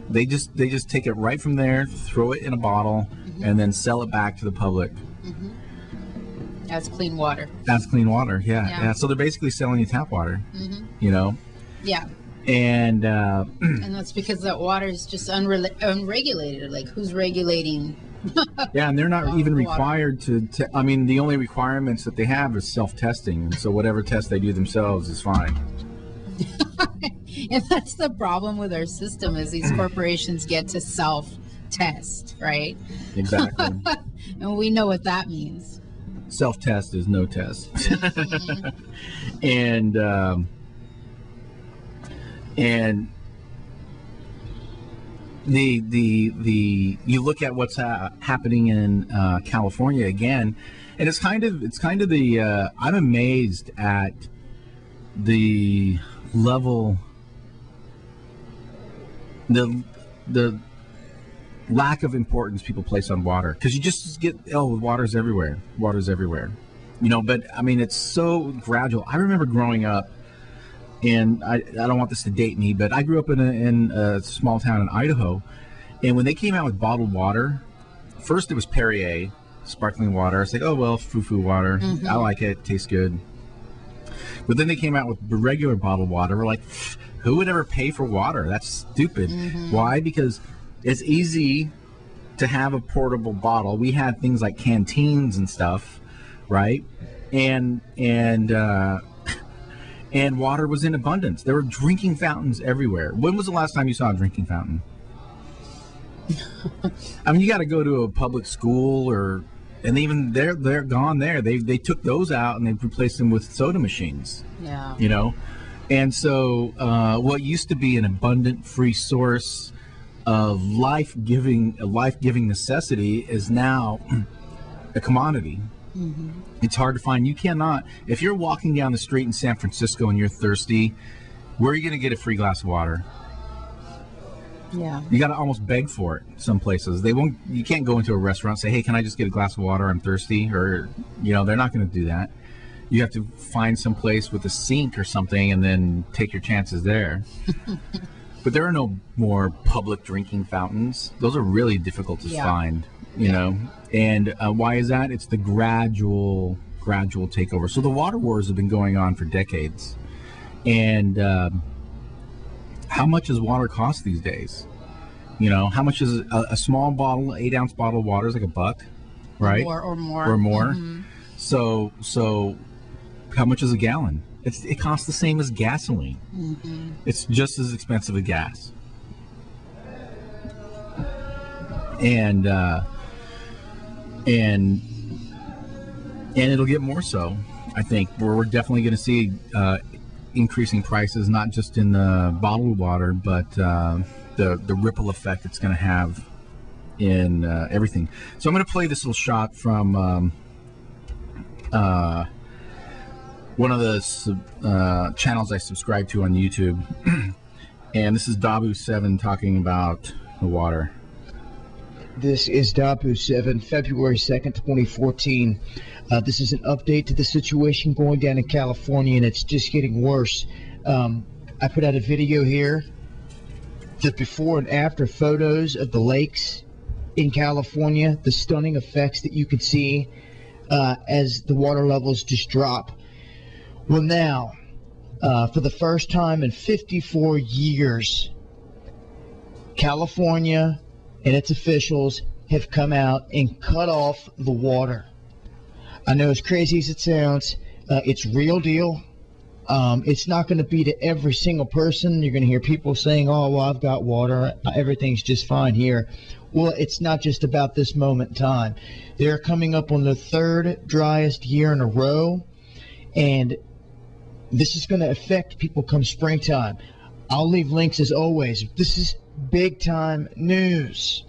They just take it right from there, throw it in a bottle, and then sell it back to the public. That's clean water. That's clean water, yeah. So they're basically selling you tap water, you know? Yeah. And and that's because that water is just unregulated. Like, who's regulating? Yeah, and they're not even required to. I mean, the only requirements that they have is self-testing, and so whatever test they do themselves is fine. And that's the problem with our system is these corporations get to self-test, right? Exactly. And we know what that means. Self-test is no test. And the you look at what's happening in California again, and it's kind of the I'm amazed at the level, the lack of importance people place on water, because you just get, water's everywhere, but I mean, it's so gradual. I remember growing up, and I don't want this to date me, but I grew up in a small town in Idaho, and when they came out with bottled water, first it was P.e.a.c.e. sparkling water. It's like, oh well, foo-foo water. I like it, tastes good. But then they came out with regular bottled water. We're like, who would ever pay for water? That's stupid. Why? Because it's easy to have a portable bottle. We had things like canteens and stuff, right? And water was in abundance. There were drinking fountains everywhere. When was the last time you saw a drinking fountain? I mean, you got to go to a public school, and even they're gone there. They took those out and they replaced them with soda machines. Yeah. And so what used to be an abundant, free source of life-giving necessity is now a commodity. It's hard to find. You cannot, if you're walking down the street in San Francisco and you're thirsty, where are you going to get a free glass of water? Yeah. You got to almost beg for it. Some places you can't go into a restaurant and say, hey, can I just get a glass of water? I'm thirsty. Or, they're not going to do that. You have to find some place with a sink or something and then take your chances there. But there are no more public drinking fountains. Those are really difficult to find, And why is that? It's the gradual takeover. So the water wars have been going on for decades. And how much does water cost these days? How much is a small bottle, 8-ounce bottle of water is like $1, right? Or more. So how much is a gallon? It costs the same as gasoline. It's just as expensive as gas. And it'll get more so, I think. We're definitely going to see increasing prices, not just in the bottled water, but the ripple effect it's going to have in everything. So I'm going to play this little shot from one of the channels I subscribe to on YouTube. And this is Dabu7 talking about the water. This is Dabu7, February 2nd, 2014. This is an update to the situation going down in California, and it's just getting worse. I put out a video here, the before and after photos of the lakes in California, the stunning effects that you can see as the water levels just drop. Well, now, for the first time in 54 years, California and its officials have come out and cut off the water. I know, as crazy as it sounds, it's real deal. It's not going to be to every single person. You're going to hear people saying, oh, well, I've got water. Everything's just fine here. Well, it's not just about this moment in time. They're coming up on the third driest year in a row, and this is going to affect people come springtime. I'll leave links as always. This is big time news.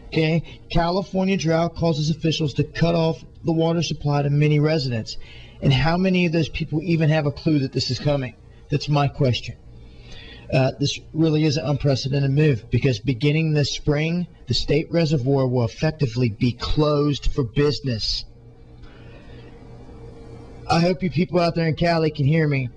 Okay, California drought causes officials to cut off the water supply to many residents. And how many of those people even have a clue that this is coming? That's my question. This really is an unprecedented move, because beginning this spring, the state reservoir will effectively be closed for business. I hope you people out there in Cali can hear me.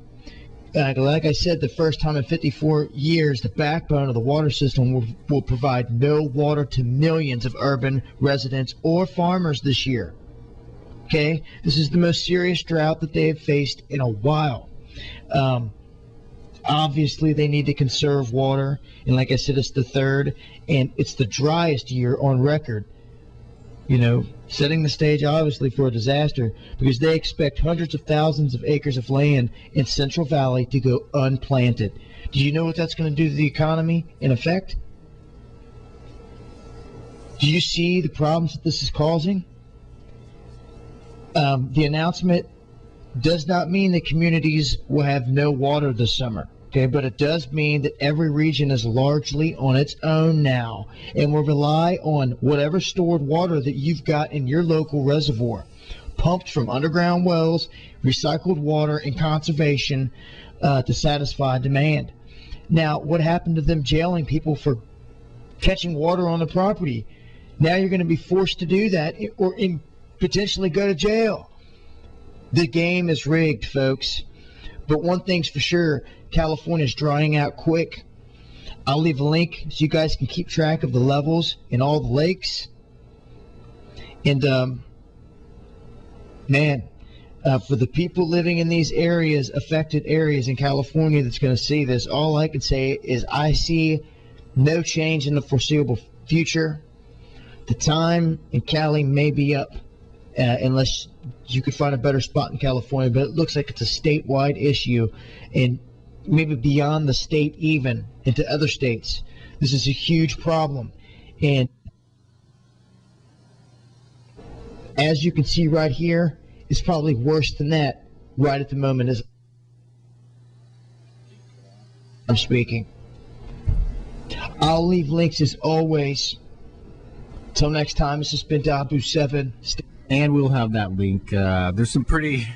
Like I said, the first time in 54 years, the backbone of the water system will provide no water to millions of urban residents or farmers this year. Okay, this is the most serious drought that they have faced in a while. Obviously, they need to conserve water, and like I said, it's the third, and it's the driest year on record. Setting the stage, obviously, for a disaster, because they expect hundreds of thousands of acres of land in Central Valley to go unplanted. Do you know what that's going to do to the economy in effect? Do you see the problems that this is causing? The announcement does not mean that communities will have no water this summer. Okay, but it does mean that every region is largely on its own now and will rely on whatever stored water that you've got in your local reservoir, pumped from underground wells, recycled water, and conservation to satisfy demand. Now, what happened to them jailing people for catching water on the property? Now you're going to be forced to do that or potentially go to jail. The game is rigged, folks. But one thing's for sure, California's drying out quick. I'll leave a link so you guys can keep track of the levels in all the lakes. And, for the people living in these areas, affected areas in California that's going to see this, all I can say is I see no change in the foreseeable future. The time in Cali may be up, unless you could find a better spot in California, but it looks like it's a statewide issue, and maybe beyond the state even into other states. This is a huge problem. And as you can see right here, it's probably worse than that right at the moment as I'm speaking. I'll leave links as always. Till next time, this has been Dabu7. And we'll have that link. There's some pretty,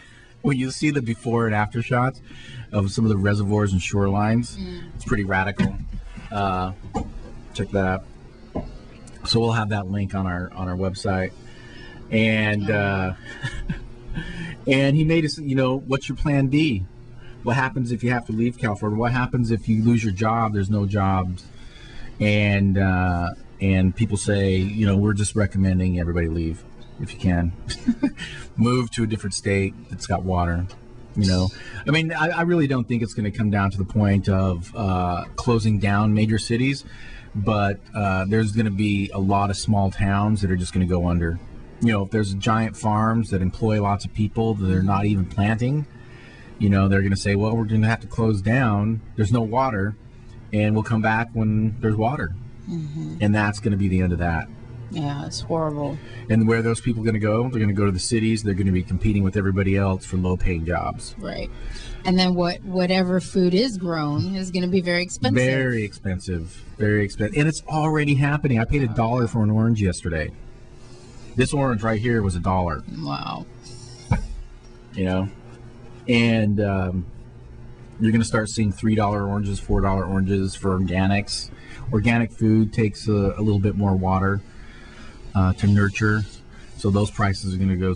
when you see the before and after shots of some of the reservoirs and shorelines, it's pretty radical. Check that out. So we'll have that link on our website. And and he made us, what's your plan B? What happens if you have to leave California? What happens if you lose your job? There's no jobs. And people say, we're just recommending everybody leave if you can. Move to a different state that's got water. I really don't think it's going to come down to the point of closing down major cities, but there's going to be a lot of small towns that are just going to go under. If there's giant farms that employ lots of people that are not even planting, they're going to say, well, we're going to have to close down. There's no water, and we'll come back when there's water. Mm-hmm. And that's going to be the end of that. Yeah, it's horrible. And where are those people going to go? They're going to go to the cities. They're going to be competing with everybody else for low-paying jobs. Right. And then whatever food is grown is going to be very expensive. Very expensive. Very expensive. And it's already happening. I paid $1 for an orange yesterday. This orange right here was $1. Wow. And you're going to start seeing $3 oranges, $4 oranges for organics. Organic food takes a little bit more water to nurture, so those prices are going to go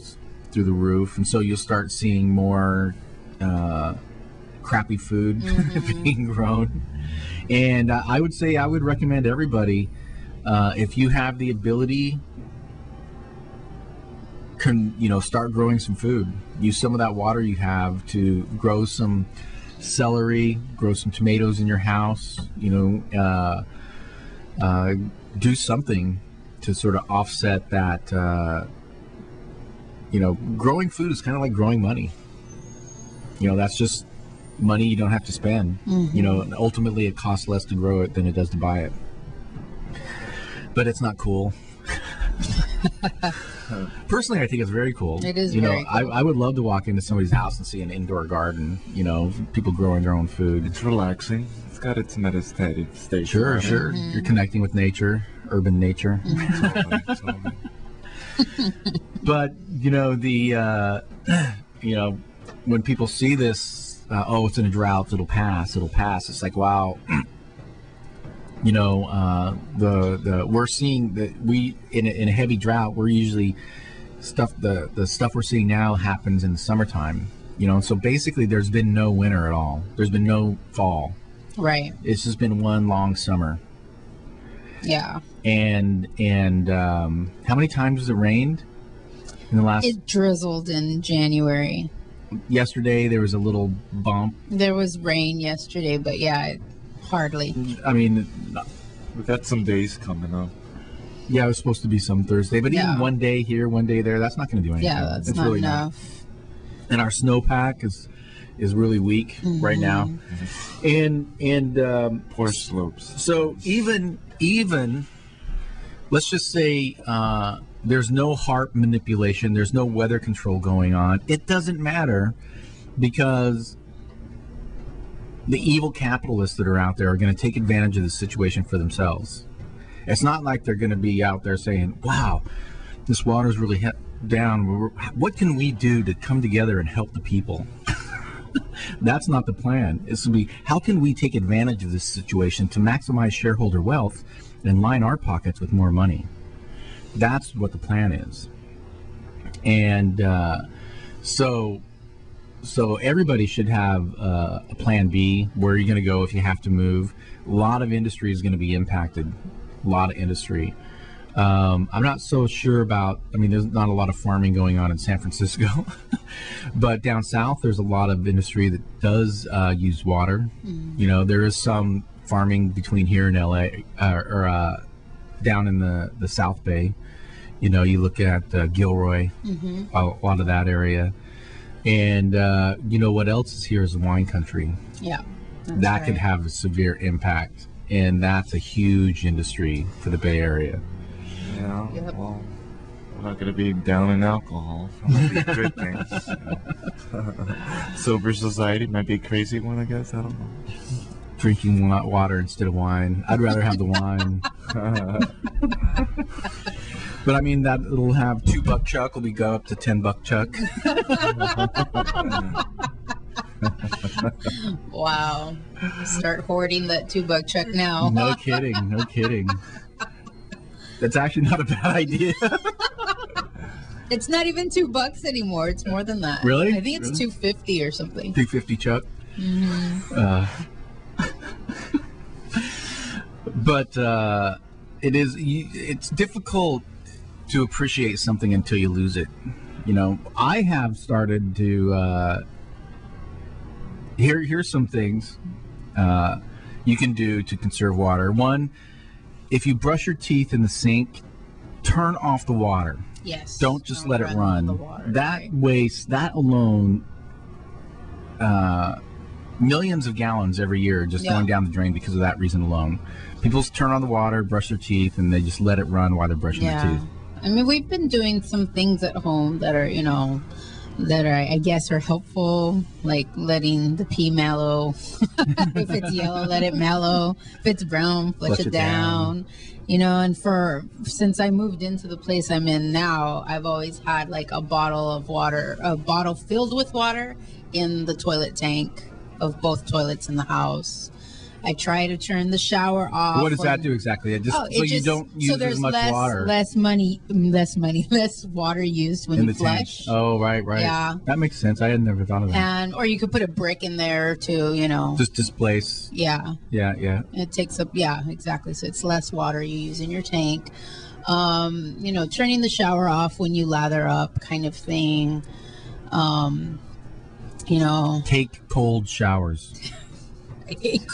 through the roof, and so you'll start seeing more crappy food being grown. And I would recommend everybody, if you have the ability, start growing some food. Use some of that water you have to grow some celery, grow some tomatoes in your house. Do something to sort of offset that. Growing food is kind of like growing money. That's just money you don't have to spend. Ultimately it costs less to grow it than it does to buy it. But it's not cool. Personally, I think it's very cool. It is very cool. I would love to walk into somebody's house and see an indoor garden, people growing their own food. It's relaxing. It's got its meditative state. Sure. You're connecting with nature, urban nature. Totally. But, when people see this, it's in a drought, it'll pass. It's like, wow. We're seeing that we in a heavy drought. We're usually the stuff we're seeing now happens in the summertime. So basically, there's been no winter at all. There's been no fall. Right. It's just been one long summer. Yeah. And how many times has it rained in the last? It drizzled in January. Yesterday there was a little bump. There was rain yesterday, but hardly. I mean, we've got some days coming up. Yeah, it was supposed to be some Thursday, but even one day here, one day there, that's not going to do anything. Yeah, that's not really enough. And our snowpack is really weak right now. And poor slopes. So even let's just say there's no HAARP manipulation, there's no weather control going on. It doesn't matter because the evil capitalists that are out there are going to take advantage of the situation for themselves. It's not like they're going to be out there saying, wow, this water's really down. What can we do to come together and help the people? That's not the plan. It's going to be, how can we take advantage of this situation to maximize shareholder wealth and line our pockets with more money? That's what the plan is. And so everybody should have a plan B, where you're going to go if you have to move. A lot of industry is going to be impacted. A lot of industry. I'm not so sure about, there's not a lot of farming going on in San Francisco, but down south, there's a lot of industry that does use water. There is some farming between here and LA, or down in the South Bay. You look at Gilroy, a lot of that area. And what else is here is wine country. Yeah. That could have a severe impact. And that's a huge industry for the Bay Area. Yeah, well, we're not going to be down in alcohol. That might be a good thing. Sober society might be a crazy one, I guess. I don't know. Drinking water instead of wine. I'd rather have the wine. But that it'll have $2 Chuck will go up to $10 Chuck. Wow. Start hoarding that $2 Chuck now. No kidding. That's actually not a bad idea. It's not even $2 anymore. It's more than that. Really? I think it's $2.50 or something. $2.50 Chuck. But it's difficult to appreciate something until you lose it. I have started to here's some things you can do to conserve water. One, if you brush your teeth in the sink, turn off the water. Yes. Don't just let it run. That right. waste, that alone, millions of gallons every year just going down the drain because of that reason alone. People turn on the water, brush their teeth, and they just let it run while they're brushing their teeth. We've been doing some things at home that are, I guess are helpful, like letting the pea mellow. If it's yellow, let it mellow. If it's brown, flush it down. And since I moved into the place I'm in now, I've always had like a bottle filled with water in the toilet tank of both toilets in the house. I try to turn the shower off. What does that do exactly? You don't use as much water. Less water used when you flush. Tank. Oh, right. Yeah. That makes sense. I had never thought of that. Or you could put a brick in there to, just displace. Yeah. Yeah. It takes up, exactly. So it's less water you use in your tank. Turning the shower off when you lather up kind of thing. Take cold showers. Take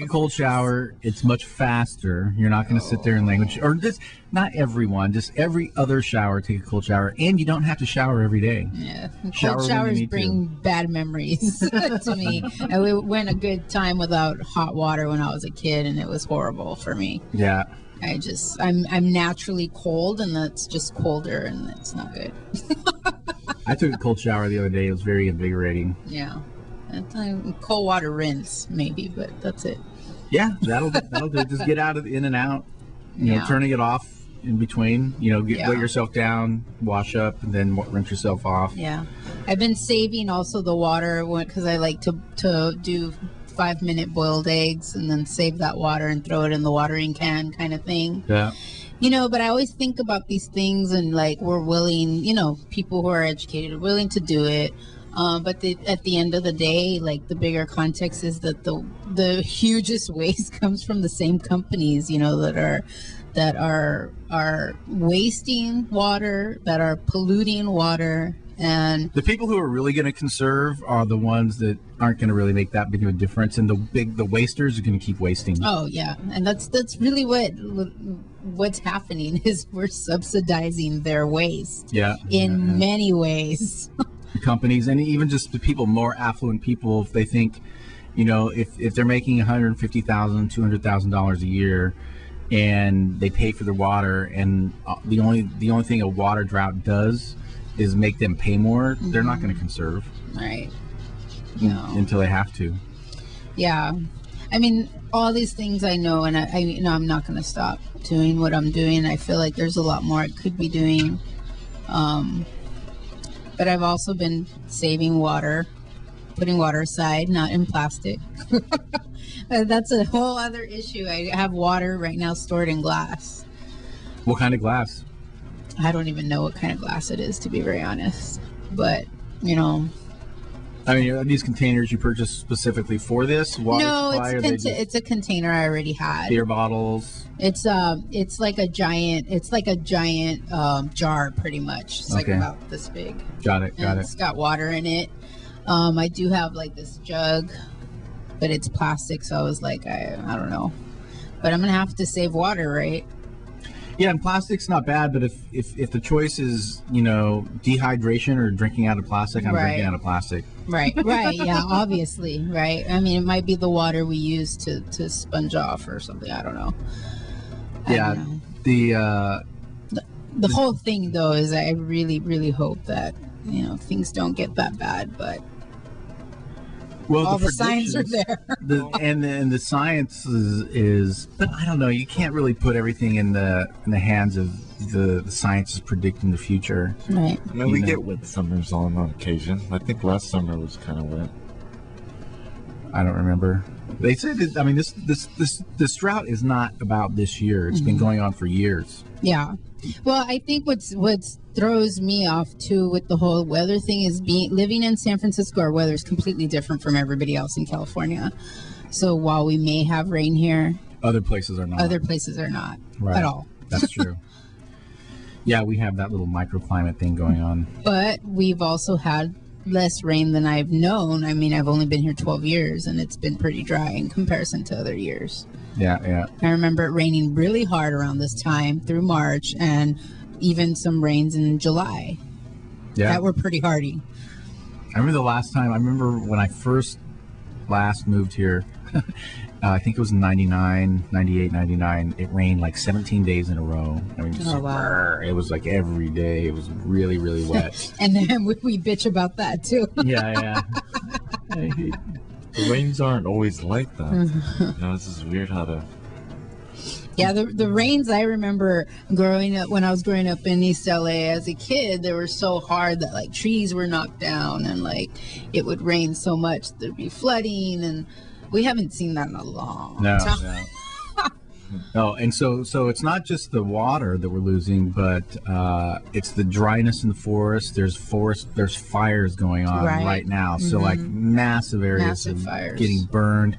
a cold shower. It's much faster. You're not going to sit there and language. Or not everyone, just every other shower, take a cold shower. And you don't have to shower every day. Yeah. Cold showers bring bad memories to me. And we went a good time without hot water when I was a kid, and it was horrible for me. Yeah. I'm naturally cold, and that's just colder, and it's not good. I took a cold shower the other day. It was very invigorating. Yeah. Cold water rinse, maybe, but that's it. Yeah, that'll do. Just get in and out. Turning it off in between. Wet yourself down, wash up, and then rinse yourself off. Yeah, I've been saving also the water because I like to do 5-minute boiled eggs and then save that water and throw it in the watering can kind of thing. Yeah. But I always think about these things and like we're willing, people who are educated are willing to do it. But at the end of the day, like the bigger context is that the hugest waste comes from the same companies, that are wasting water, that are polluting water. And the people who are really going to conserve are the ones that aren't going to really make that big of a difference, and the wasters are going to keep wasting. Oh yeah, and that's really what's happening is we're subsidizing their waste. Yeah. In many ways. Companies and even just the people, more affluent people, if they think, if they're making $150,000, $200,000 a year, and they pay for their water, and the only thing a water drought does is make them pay more, they're not going to conserve. Right. Until they have to. Yeah. I mean, all these things I know, and I you know, I'm not going to stop doing what I'm doing. I feel like there's a lot more I could be doing. But I've also been saving water, putting water aside, not in plastic. That's a whole other issue. I have water right now stored in glass. What kind of glass? I don't even know what kind of glass it is, to be very honest. But, you know. I mean, are these containers you purchased specifically for this water supply? It's a container I already had. Beer bottles? It's like a giant jar, pretty much. It's like about this big. Got it. It's got water in it. I do have like this jug, but it's plastic, so I was like, I don't know. But I'm gonna have to save water, right? Yeah, and plastic's not bad, but if the choice is, you know, dehydration or drinking out of plastic, I'm drinking out of plastic. Right, yeah, obviously, right? I mean, it might be the water we use to sponge off or something, I don't know. Yeah, the whole thing, though, is I really, really hope that, you know, things don't get that bad, but well, all the signs are there. and the science is, but I don't know. You can't really put everything in the hands of the science is predicting the future. Right. I mean, we get wet summers on occasion. I think last summer was kind of wet. I don't remember. They said that, I mean, this drought is not about this year. It's been going on for years. Yeah. Well, I think what throws me off too with the whole weather thing is living in San Francisco. Our weather is completely different from everybody else in California. So while we may have rain here, other places are not. Right. At all. That's true. Yeah, we have that little microclimate thing going on. But we've also had less rain than I've known. I mean, I've only been here 12 years, and it's been pretty dry in comparison to other years. Yeah. I remember it raining really hard around this time through March, and even some rains in July. Yeah. That were pretty hardy. I remember when I last moved here, I think it was 98, 99. It rained like 17 days in a row. I mean, wow. It was like every day. It was really, really wet. And then we bitch about that too. Yeah. The rains aren't always like that. You know, this is weird how to... Yeah, the rains I remember growing up, when I was growing up in East LA as a kid, they were so hard that like trees were knocked down, and like it would rain so much there'd be flooding, and we haven't seen that in a long time. No, and so it's not just the water that we're losing, but it's the dryness in the forest. There's fires going on right now. So like massive areas of fires getting burned.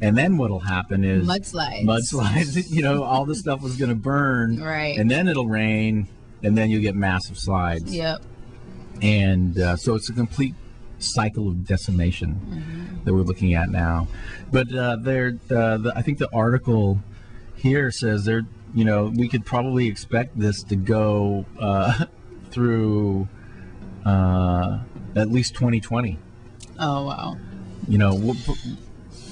And then what'll happen is mudslides. You know, all the stuff was going to burn, right? And then it'll rain, and then you get massive slides. Yep. And so it's a complete cycle of decimation that we're looking at now. But I think the article here says we could probably expect this to go through at least 2020. Oh wow. You know,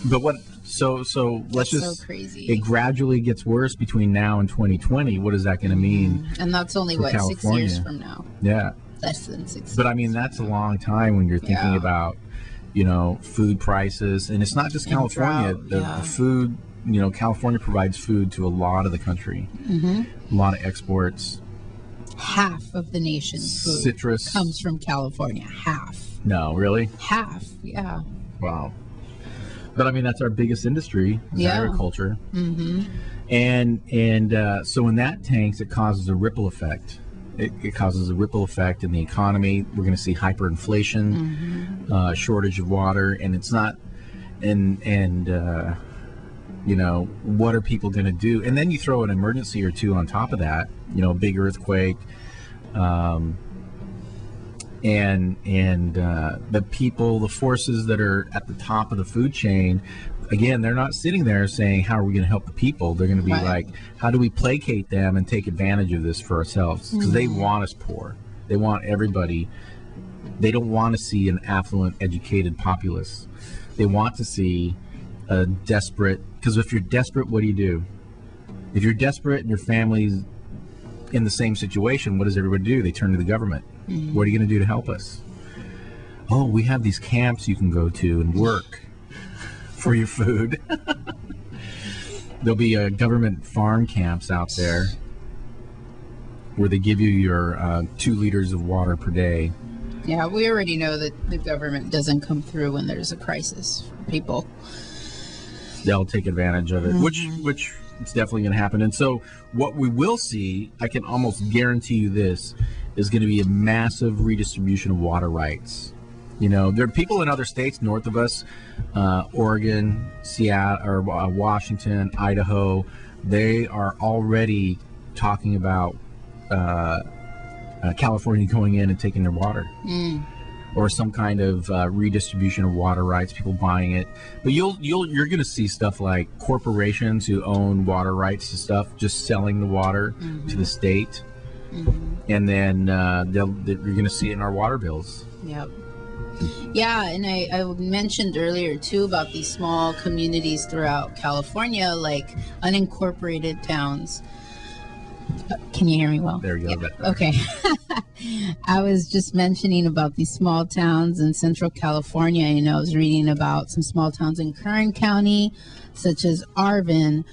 but what? So let's just. So crazy. It gradually gets worse between now and 2020. What is that going to mean? And that's only California? 6 years from now. Yeah. Less than 6 years. But I mean, that's a long time when you're thinking about, you know, food prices, and it's not just California. The food, you know, California provides food to a lot of the country. A lot of exports. Half of the nation's food citrus comes from California. Half. No, really? Half. Yeah. Wow. But I mean, that's our biggest industry, is agriculture. And so when that tanks, it causes a ripple effect. It causes a ripple effect in the economy. We're going to see hyperinflation, shortage of water, and it's not. And you know, what are people going to do? And then you throw an emergency or two on top of that. You know, a big earthquake. And the people, the forces that are at the top of the food chain, again, they're not sitting there saying, how are we going to help the people? They're going to be like, how do we placate them and take advantage of this for ourselves? Because they want us poor. They want everybody. They don't want to see an affluent, educated populace. They want to see a desperate, because if you're desperate, what do? If you're desperate and your family's in the same situation, what does everybody do? They turn to the government. What are you going to do to help us? Oh, we have these camps you can go to and work for your food. There'll be government farm camps out there where they give you your 2 liters of water per day. Yeah, we already know that the government doesn't come through when there's a crisis for people. They'll take advantage of it, which it's definitely going to happen. And so what we will see, I can almost guarantee you this, is going to be a massive redistribution of water rights. You know, there are people in other states north of us, Oregon, Seattle, or Washington, Idaho. They are already talking about California going in and taking their water, or some kind of redistribution of water rights. People buying it, but you're going to see stuff like corporations who own water rights to stuff just selling the water to the state, and then you're going to see it in our water bills. Yep. Yeah, and I mentioned earlier too about these small communities throughout California, like unincorporated towns. Can you hear me well? There you go. Yeah. Okay. I was just mentioning about these small towns in Central California. You know, I was reading about some small towns in Kern County, such as Arvin,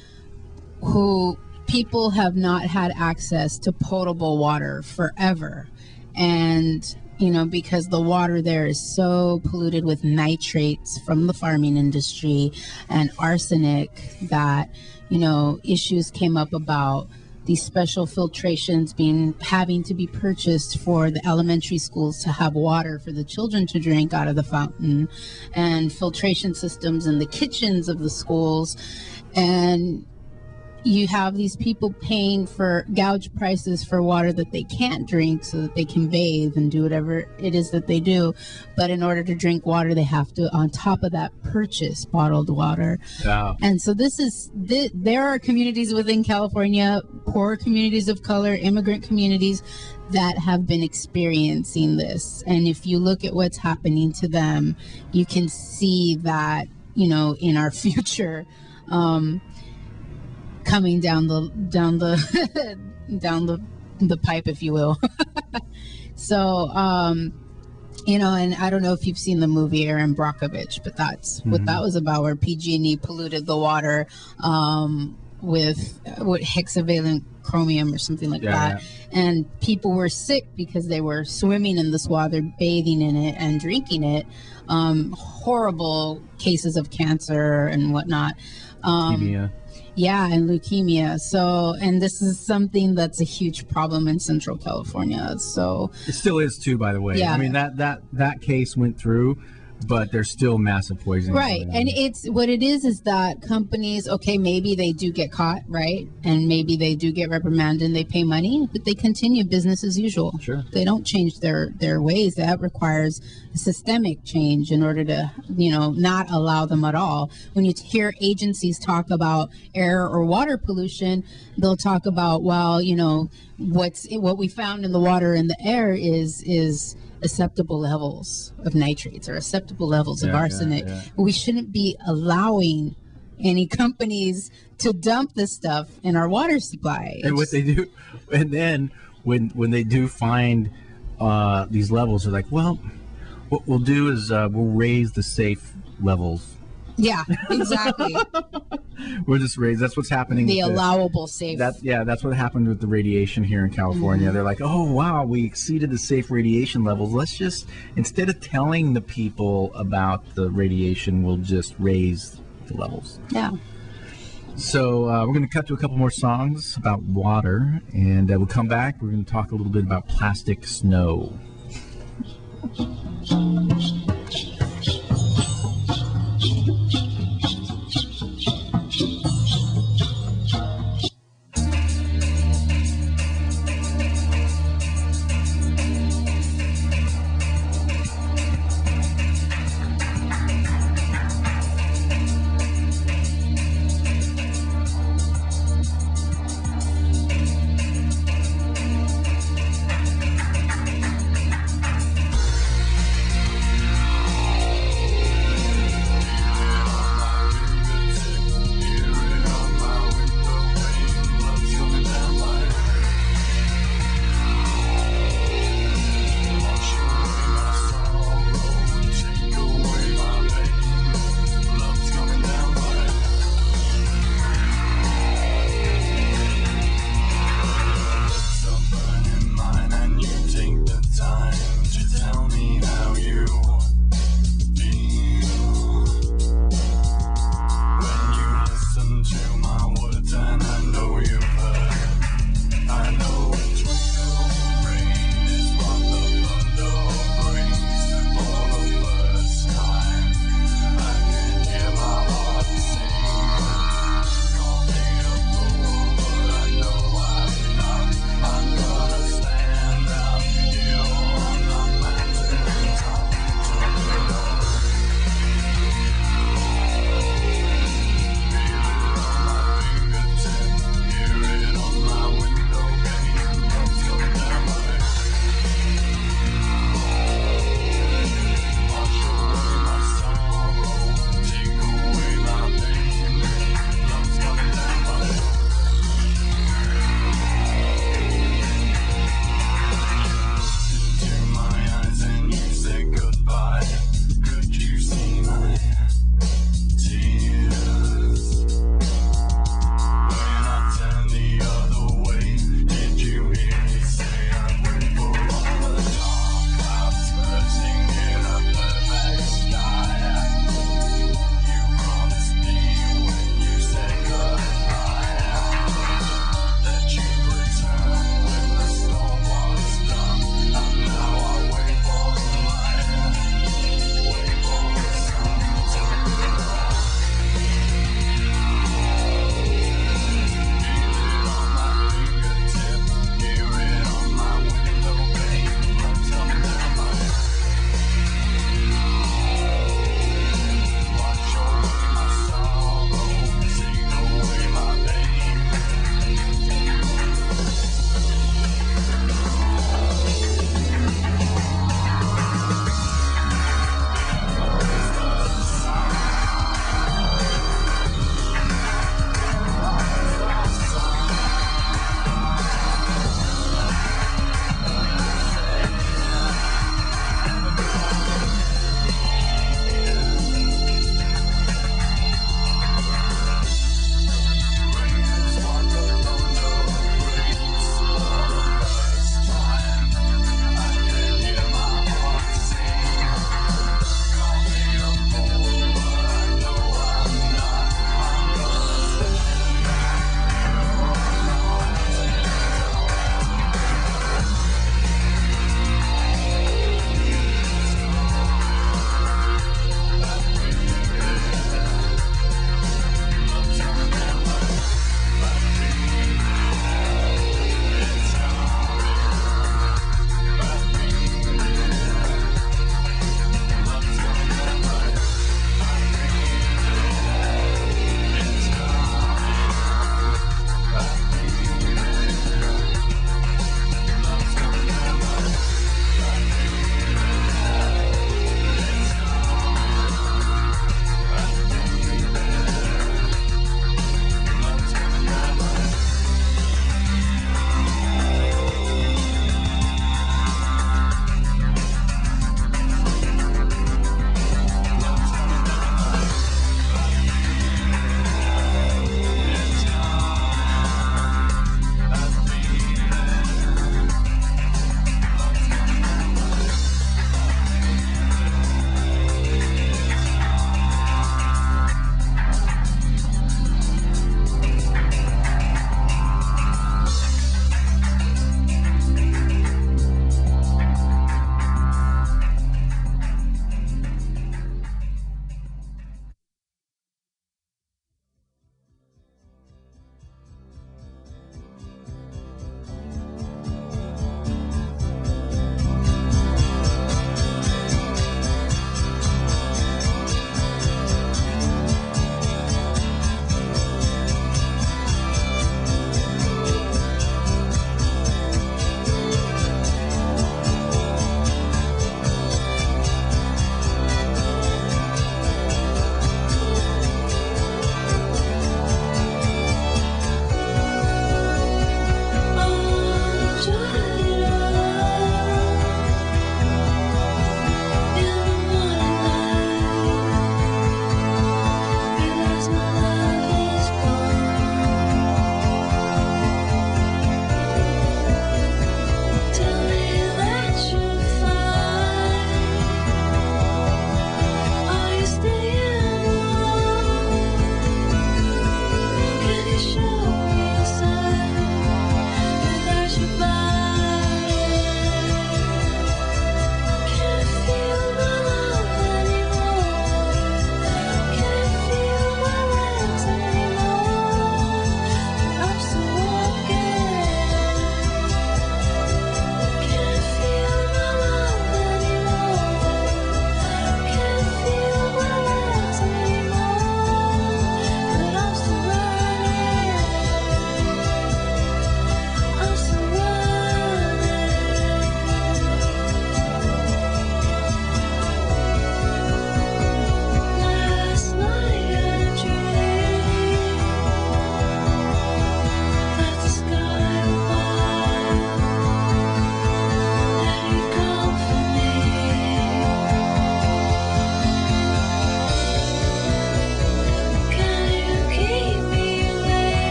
who people have not had access to potable water forever. And you know, because the water there is so polluted with nitrates from the farming industry and arsenic that, you know, issues came up about these special filtrations having to be purchased for the elementary schools to have water for the children to drink out of the fountain, and filtration systems in the kitchens of the schools. And you have these people paying for gouge prices for water that they can't drink so that they can bathe and do whatever it is that they do. But in order to drink water, they have to, on top of that, purchase bottled water. Wow. And so there are communities within California, poor communities of color, immigrant communities, that have been experiencing this. And if you look at what's happening to them, you can see that, you know, in our future, coming down the pipe, if you will. So, you know, and I don't know if you've seen the movie Aaron Brockovich, but that's what that was about, where PG&E polluted the water with hexavalent chromium or something like that. Yeah. And people were sick because they were swimming in this water, bathing in it and drinking it. Horrible cases of cancer and whatnot. Leukemia. Yeah, and leukemia. So, and this is something that's a huge problem in Central California. So it still is too, by the way. Yeah. I mean, that case went through, but there's still massive poisoning. Right. And it's what it is that companies, okay, maybe they do get caught, right? And maybe they do get reprimanded and they pay money, but they continue business as usual. Sure. They don't change their ways. That requires a systemic change in order to, you know, not allow them at all. When you hear agencies talk about air or water pollution, they'll talk about, well, you know, what we found in the water and the air is acceptable levels of nitrates or acceptable levels of arsenic. Yeah. We shouldn't be allowing any companies to dump this stuff in our water supply. And what they do, and then when they do find these levels, they're like, well, what we'll do is we'll raise the safe levels. Yeah, exactly. We'll just raise. That's what's happening. The allowable safe. That's what happened with the radiation here in California. They're like, oh wow, we exceeded the safe radiation levels. Let's just, instead of telling the people about the radiation, we'll just raise the levels. Yeah. So we're going to cut to a couple more songs about water, and we'll come back. We're going to talk a little bit about plastic snow.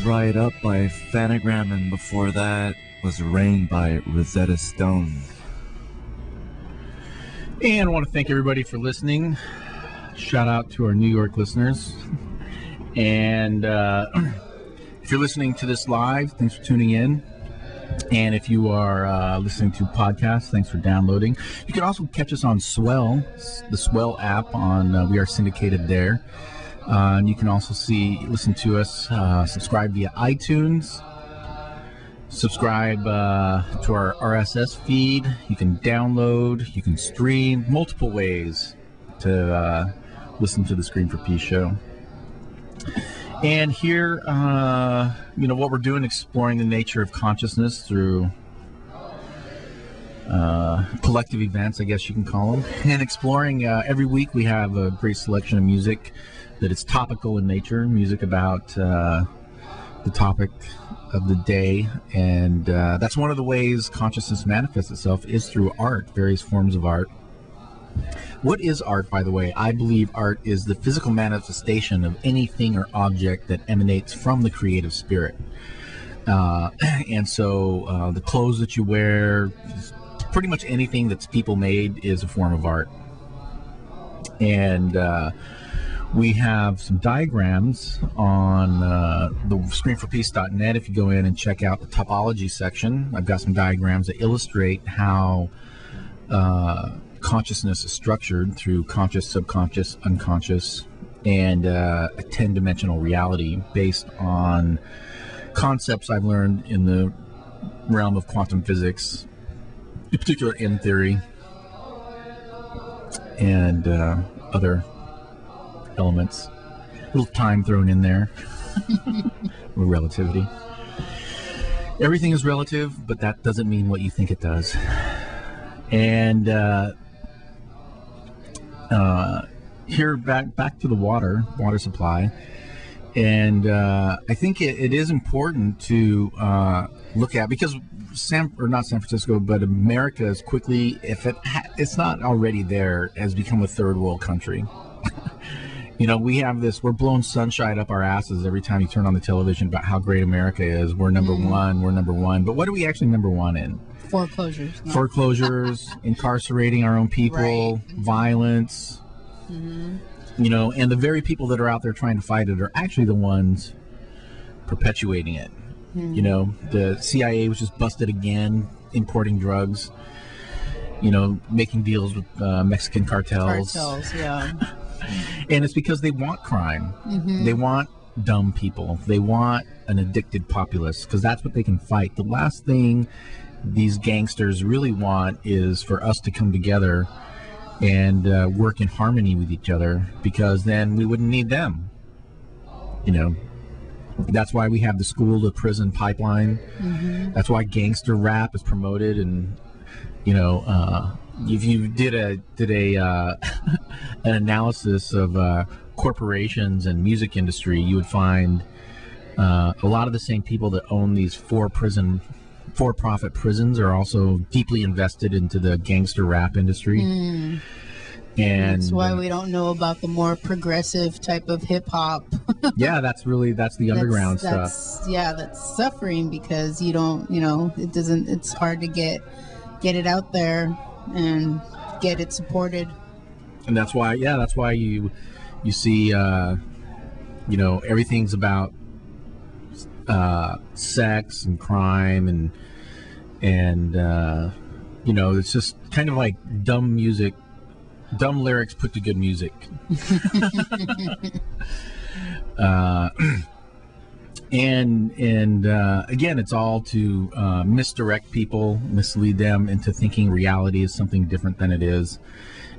Dried Up by Phanogram, and before that was Rain by Rosetta Stone. And I want to thank everybody for listening. Shout out to our New York listeners. And if you're listening to this live, thanks for tuning in. And if you are listening to podcasts, thanks for downloading. You can also catch us on Swell, the Swell app. We are syndicated there. And you can also listen to us, subscribe via iTunes, subscribe to our RSS feed. You can download, you can stream, multiple ways to listen to the Scream for Peace show. And here, what we're doing, exploring the nature of consciousness through collective events, I guess you can call them, and exploring. Every week we have a great selection of music that is topical in nature, music about the topic of the day, and that's one of the ways consciousness manifests itself is through art, various forms of art. What is art, by the way? I believe art is the physical manifestation of anything or object that emanates from the creative spirit. And so the clothes that you wear, pretty much anything that's people made is a form of art. And we have some diagrams on the screamforpeace.net. If you go in and check out the topology section, I've got some diagrams that illustrate how consciousness is structured through conscious, subconscious, unconscious, and a 10-dimensional reality based on concepts I've learned in the realm of quantum physics, in particular M theory, and other elements. A little time thrown in there. With relativity. Everything is relative, but that doesn't mean what you think it does. And here back to the water supply, and I think it is important to look at, because not San Francisco, but America is quickly, if it's not already there, has become a third world country. We have this, we're blowing sunshine up our asses every time you turn on the television about how great America is. We're number one, but what are we actually number one in? Foreclosures. No. Foreclosures, incarcerating our own people, right. Violence. Mm-hmm. And the very people that are out there trying to fight it are actually the ones perpetuating it. Mm-hmm. The CIA was just busted again, importing drugs, making deals with Mexican cartels. Yeah. And it's because they want crime. Mm-hmm. They want dumb people. They want an addicted populace, because that's what they can fight. The last thing these gangsters really want is for us to come together and work in harmony with each other, because then we wouldn't need them. That's why we have the school to prison pipeline. Mm-hmm. That's why gangster rap is promoted. And if you did an analysis of corporations and music industry, you would find a lot of the same people that own these for-profit prisons are also deeply invested into the gangster rap industry. Mm. And that's why we don't know about the more progressive type of hip hop. Yeah, that's the underground stuff. Yeah, that's suffering, because it's hard to get it out there and get it supported. And that's why you see everything's about sex and crime and it's just kind of like dumb music, dumb lyrics put to good music. And again, it's all to misdirect people, mislead them into thinking reality is something different than it is.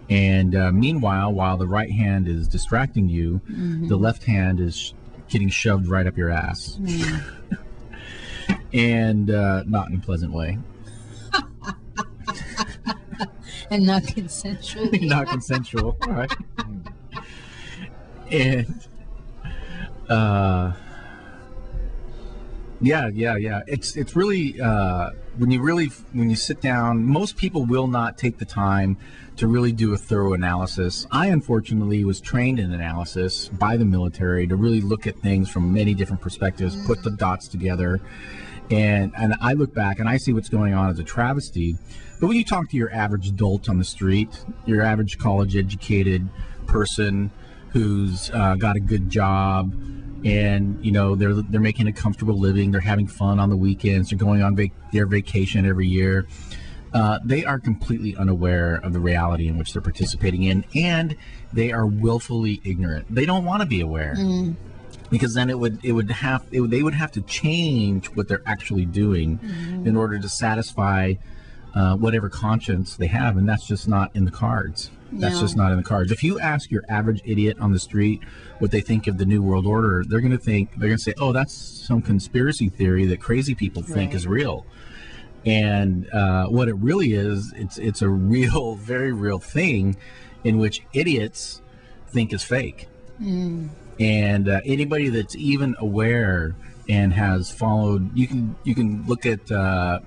And meanwhile, while the right hand is distracting you, mm-hmm. the left hand is getting shoved right up your ass. Mm. And not in a pleasant way. And not consensual. Not consensual, right? And Yeah. It's really when you sit down, most people will not take the time to really do a thorough analysis. I unfortunately was trained in analysis by the military to really look at things from many different perspectives, put the dots together, and I look back and I see what's going on as a travesty. But when you talk to your average adult on the street, your average college educated person who's got a good job, and they're making a comfortable living, they're having fun on the weekends, they're going on their vacation every year, they are completely unaware of the reality in which they're participating in, and they are willfully ignorant. They don't want to be aware, because then they would have to change what they're actually doing in order to satisfy whatever conscience they have, and that's just not in the cards. That's just not in the cards. If you ask your average idiot on the street what they think of the New World Order, they're going to say, "Oh, that's some conspiracy theory that crazy people think is real." And what it really is, it's a real, very real thing in which idiots think is fake. And anybody that's even aware and has followed, you can look at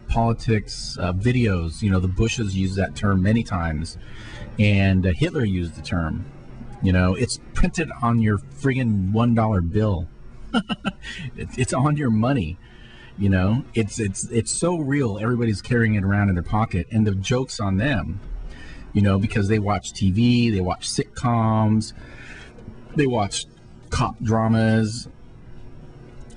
politics videos. The Bushes use that term many times, and Hitler used the term. It's printed on your friggin' $1 bill. It's on your money. It's so real. Everybody's carrying it around in their pocket, and the joke's on them. Because they watch TV, they watch sitcoms, they watch cop dramas.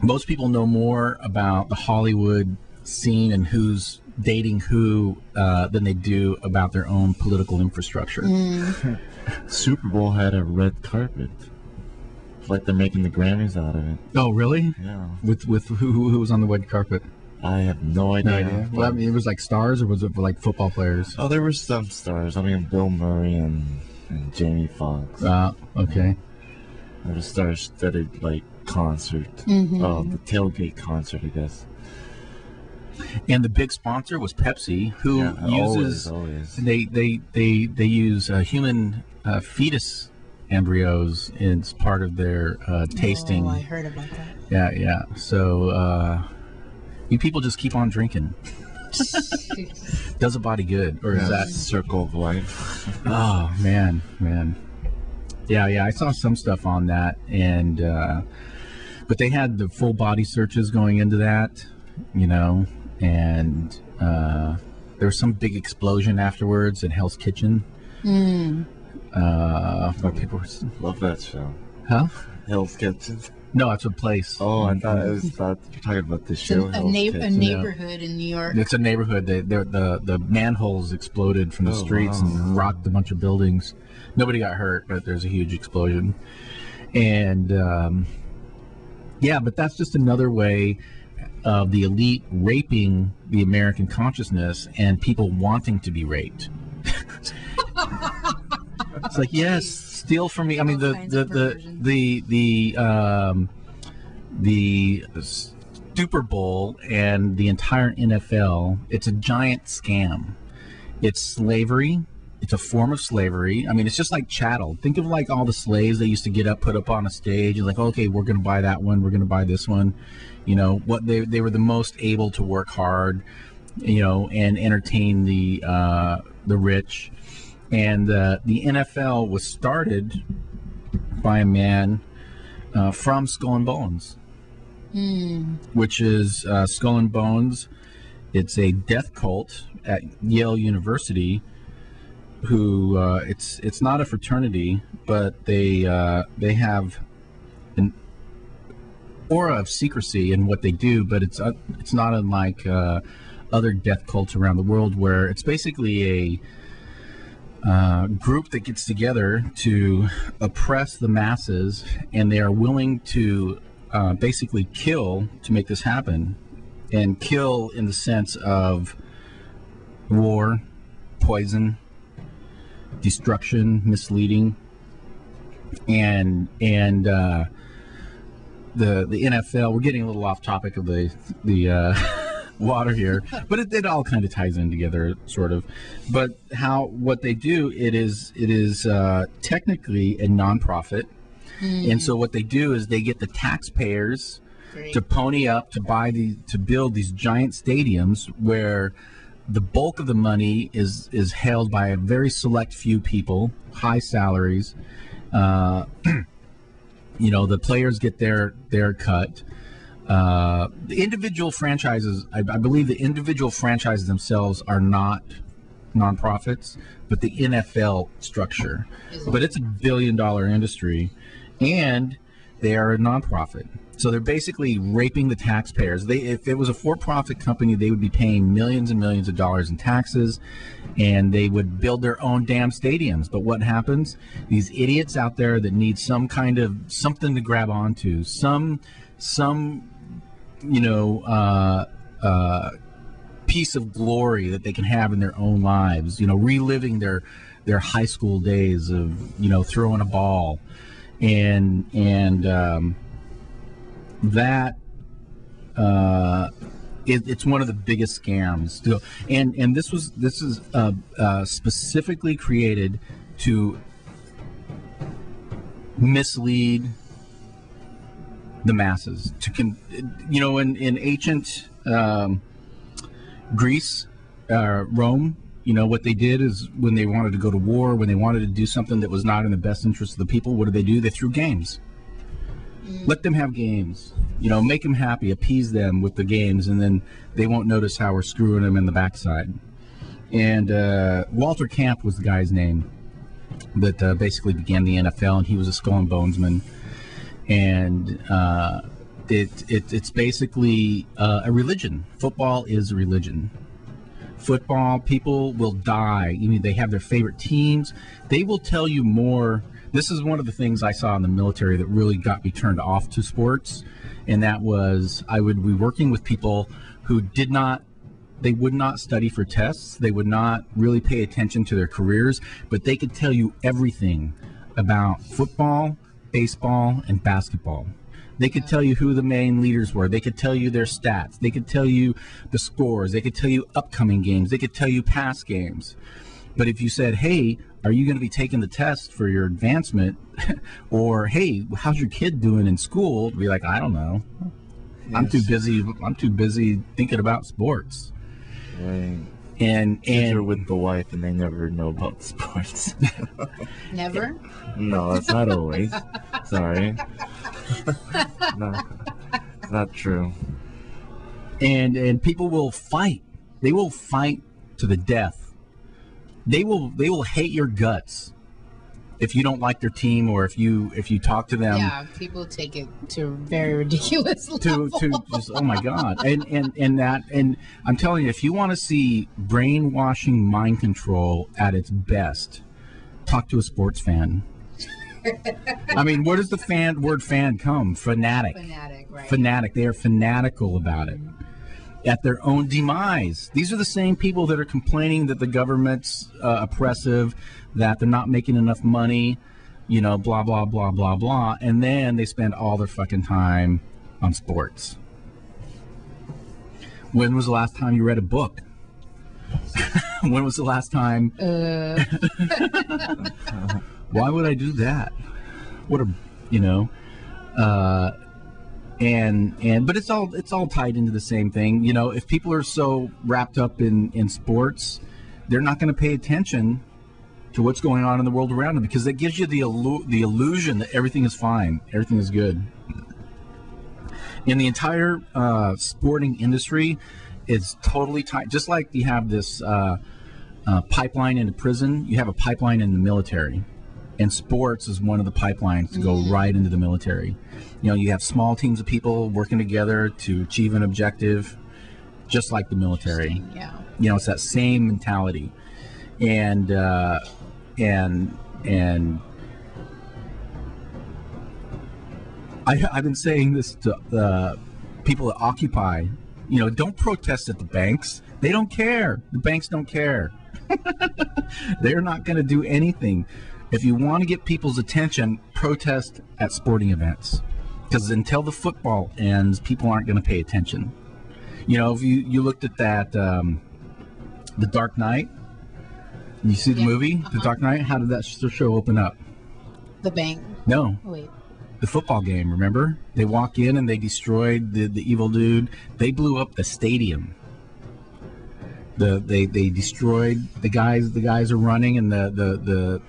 Most people know more about the Hollywood scene and who's dating who than they do about their own political infrastructure. Super Bowl had a red carpet. It's like they're making the Grammys out of it. Oh, really? Yeah. With who was on the red carpet? I have no idea. No idea. Well, I mean, it was like stars, or was it like football players? Oh, there were some stars. I mean, Bill Murray and Jamie Foxx. Okay. There was star-studded concert. The tailgate concert, I guess. And the big sponsor was Pepsi, who uses always. They use human fetus embryos as part of their tasting. Oh, I heard about that. Yeah. So you people just keep on drinking. Does a body good, or is that circle of life? Oh man. Yeah. I saw some stuff on that, and but they had the full body searches going into that, and there was some big explosion afterwards at Hell's Kitchen. Where people were... Love that show. Huh? Hell's Kitchen. No, it's a place. Oh, I thought you're talking about the show. A neighborhood in New York. It's a neighborhood. The manholes exploded from the streets and rocked a bunch of buildings. Nobody got hurt, but there's a huge explosion. And but that's just another way of the elite raping the American consciousness and people wanting to be raped. It's like, yes, steal from me. I mean, the Super Bowl and the entire NFL, it's a giant scam. It's slavery. It's a form of slavery. I mean, it's just like chattel. Think of like all the slaves that used to put up on a stage and like, okay, we're going to buy that one. We're going to buy this one. What they were the most able to work hard, and entertain the rich. And the NFL was started by a man from Skull and Bones, which is Skull and Bones. It's a death cult at Yale University. Who it's not a fraternity, but they have an aura of secrecy in what they do. But it's not unlike other death cults around the world, where it's basically a group that gets together to oppress the masses, and they are willing to basically kill to make this happen, and kill in the sense of war, poison, destruction, misleading, and the NFL. We're getting a little off topic of the water here, but it all kind of ties in together, sort of. But what they do, it is technically a nonprofit, and so what they do is they get the taxpayers great. to pony up to build these giant stadiums where the bulk of the money is held by a very select few people, high salaries. The players get their cut. The individual franchises, I believe the individual franchises themselves are not nonprofits, but the NFL structure. But it's $1 billion industry, and they are a nonprofit. So they're basically raping the taxpayers. If it was a for-profit company, they would be paying millions and millions of dollars in taxes, and they would build their own damn stadiums. But what happens? These idiots out there that need some kind of something to grab onto, some piece of glory that they can have in their own lives, reliving their high school days of, throwing a ball. And that it's one of the biggest scams. And this is specifically created to mislead the masses. In ancient Greece, Rome, what they did is when they wanted to go to war, when they wanted to do something that was not in the best interest of the people, what did they do? They threw games. Let them have games, make them happy, appease them with the games, and then they won't notice how we're screwing them in the backside. And Walter Camp was the guy's name that basically began the NFL, and he was a skull and bonesman. And it's basically a religion. Football is a religion. Football, people will die. They have their favorite teams. They will tell you more. This is one of the things I saw in the military that really got me turned off to sports, and that was I would be working with people who would not study for tests. They would not really pay attention to their careers, but they could tell you everything about football, baseball, and basketball. They could tell you who the main leaders were. They could tell you their stats. They could tell you the scores. They could tell you upcoming games. They could tell you past games. But if you said, hey, are you going to be taking the test for your advancement? Or, hey, how's your kid doing in school? Be like, I don't know. Yes. I'm too busy thinking about sports. Right. And you're with the wife and they never know about sports. Never? No, that's not always. Sorry. No, it's not true. And people will fight. They will fight to the death. They will hate your guts if you don't like their team, or if you talk to them. Yeah, people take it to very ridiculous level. To just, oh my God. And I'm telling you, if you want to see brainwashing mind control at its best, talk to a sports fan. I mean, where does the word fan come? Fanatic. Fanatic, right. Fanatic. They are fanatical about it. At their own demise. These are the same people that are complaining that the government's oppressive, that they're not making enough money, blah, blah, blah, blah, blah. And then they spend all their fucking time on sports. When was the last time you read a book? When was the last time? Why would I do that? What a, but it's all tied into the same thing. If people are so wrapped up in sports, they're not going to pay attention to what's going on in the world around them, because that gives you the illusion that everything is fine, everything is good. In the entire sporting industry, it's totally tied. Just like you have this pipeline into prison, you have a pipeline in the military. And sports is one of the pipelines to go right into the military. You have small teams of people working together to achieve an objective, just like the military. Yeah. It's that same mentality. And I've been saying this to people at Occupy. Don't protest at the banks. They don't care. The banks don't care. They're not going to do anything. If you want to get people's attention, protest at sporting events. Because until the football ends, people aren't going to pay attention. If you looked at that, The Dark Knight, you see the movie, The Dark Knight, how did that show open up? The bank. No. Wait. the football game. Remember, they walk in and they destroyed the evil dude. They blew up the stadium. They destroyed the guys. The guys are running, and the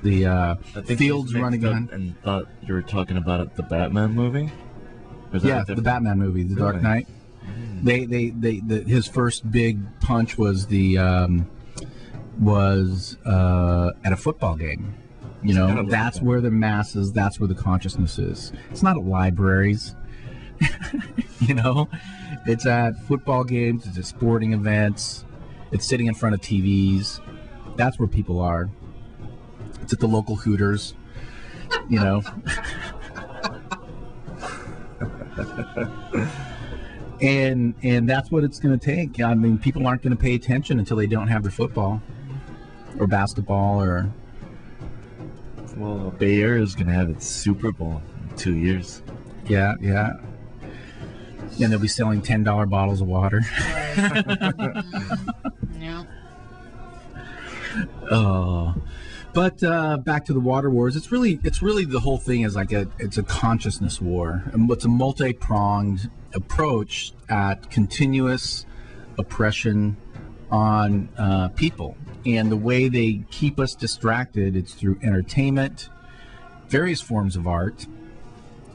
field's running behind. And thought you were talking about the Batman movie. Yeah, the Batman movie, The Dark Knight. His first big punch was at a football game. You know, that's where the masses, that's where the consciousness is. It's not at libraries. You know, it's at football games. It's at sporting events. It's sitting in front of TVs. That's where people are. It's at the local Hooters. You know. And that's what it's going to take. I mean, people aren't going to pay attention until they don't have their football or basketball or. Well, Bay Area is going to have its Super Bowl in 2 years. Yeah. And they'll be selling $10 bottles of water. Yeah. But back to the water wars. It's really the whole thing is like it's a consciousness war, and it's a multi-pronged approach at continuous oppression on people. And the way they keep us distracted, it's through entertainment, various forms of art,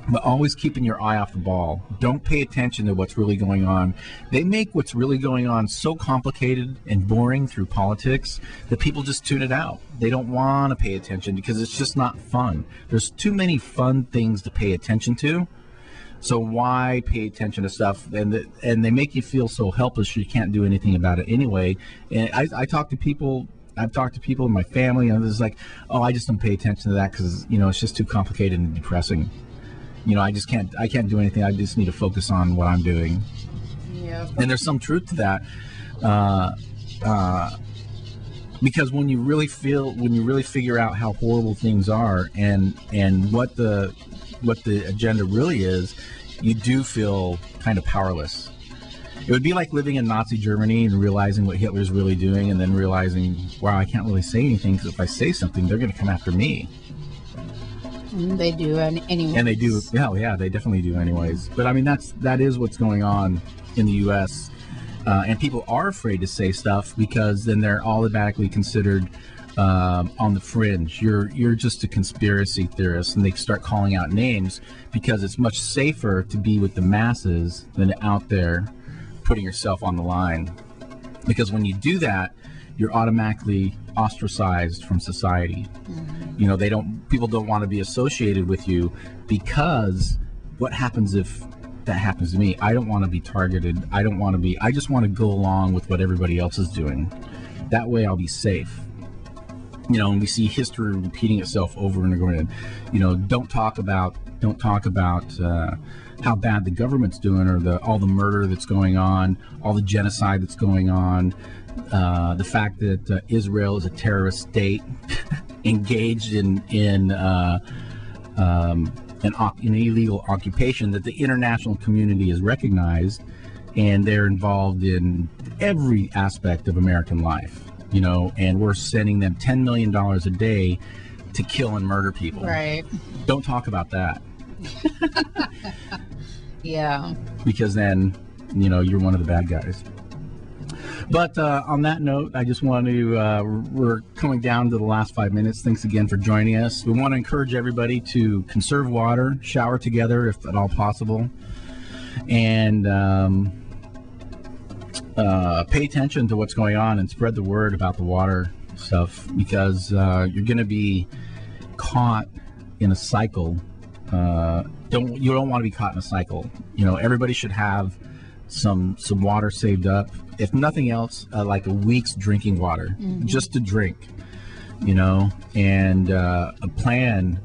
but always keeping your eye off the ball. Don't pay attention to what's really going on. They make what's really going on so complicated and boring through politics that people just tune it out. They don't want to pay attention because it's just not fun. There's too many fun things to pay attention to. So why pay attention to stuff? And they make you feel so helpless you can't do anything about it anyway. And I talk to people. I've talked to people in my family, and it's like, oh, I just don't pay attention to that because it's just too complicated and depressing. I can't do anything. I just need to focus on what I'm doing. Yeah. And there's some truth to that, because when you really figure out how horrible things are and what the agenda really is, you do feel kind of powerless. It would be like living in Nazi Germany and realizing what Hitler's really doing, and then realizing, wow, I can't really say anything because if I say something, they're going to come after me. They do, anyways. And they do, yeah, they definitely do anyways. But I mean, that is what's going on in the U.S. And people are afraid to say stuff because then they're automatically considered on the fringe. You're just a conspiracy theorist, and they start calling out names because it's much safer to be with the masses than out there putting yourself on the line. Because when you do that, you're automatically ostracized from society. Mm-hmm. People don't want to be associated with you because what happens if that happens to me? I don't want to be targeted. I just want to go along with what everybody else is doing. That way I'll be safe. And we see history repeating itself over and over again. Don't talk about how bad the government's doing, or all the murder that's going on, all the genocide that's going on, the fact that Israel is a terrorist state engaged in an illegal occupation that the international community has recognized, and they're involved in every aspect of American life. And we're sending them $10 million a day to kill and murder people. Right. Don't talk about that. Yeah. Because then, you're one of the bad guys. But on that note, I just want to, we're coming down to the last 5 minutes. Thanks again for joining us. We want to encourage everybody to conserve water, shower together if at all possible, and pay attention to what's going on and spread the word about the water stuff, because you're going to be caught in a cycle. You don't want to be caught in a cycle. Everybody should have some water saved up, if nothing else, like a week's drinking water, mm-hmm. just to drink, and a plan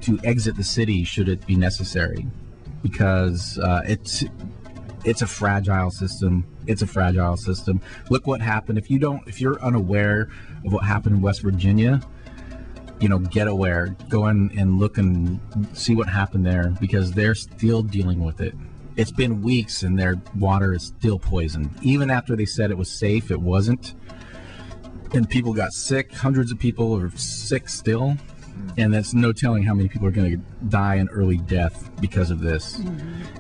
to exit the city should it be necessary, because it's a fragile system. It's a fragile system. Look what happened. If you're unaware of what happened in West Virginia, get aware. Go in and look and see what happened there, because they're still dealing with it. It's been weeks and their water is still poisoned. Even after they said it was safe, it wasn't. And people got sick. Hundreds of people are sick still. And that's no telling how many people are going to die an early death because of this.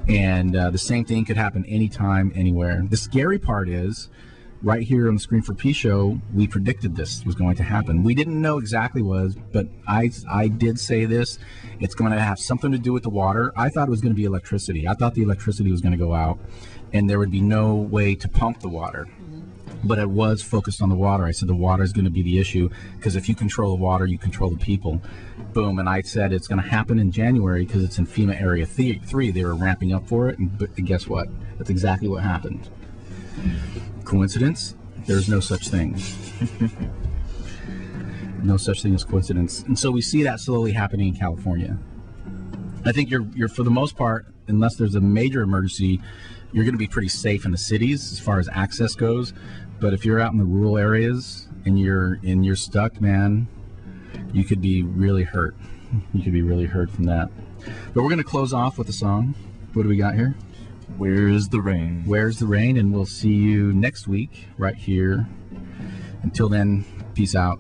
And the same thing could happen anytime, anywhere. The scary part is, right here on the Screen for Peace show, we predicted this was going to happen. We didn't know exactly what, but I did say this. It's going to have something to do with the water. I thought it was going to be electricity. I thought the electricity was going to go out, and there would be no way to pump the water. But it was focused on the water. I said the water is going to be the issue, because if you control the water, you control the people. Boom. And I said it's going to happen in January because it's in FEMA Area 3. They were ramping up for it, and guess what? That's exactly what happened. Coincidence? There's no such thing. No such thing as coincidence. And so we see that slowly happening in California. I think you're for the most part, unless there's a major emergency, you're going to be pretty safe in the cities as far as access goes. But if you're out in the rural areas and you're stuck, man, you could be really hurt. You could be really hurt from that. But we're going to close off with a song. What do we got here? Where's the Rain? Where's the Rain? And we'll see you next week right here. Until then, peace out.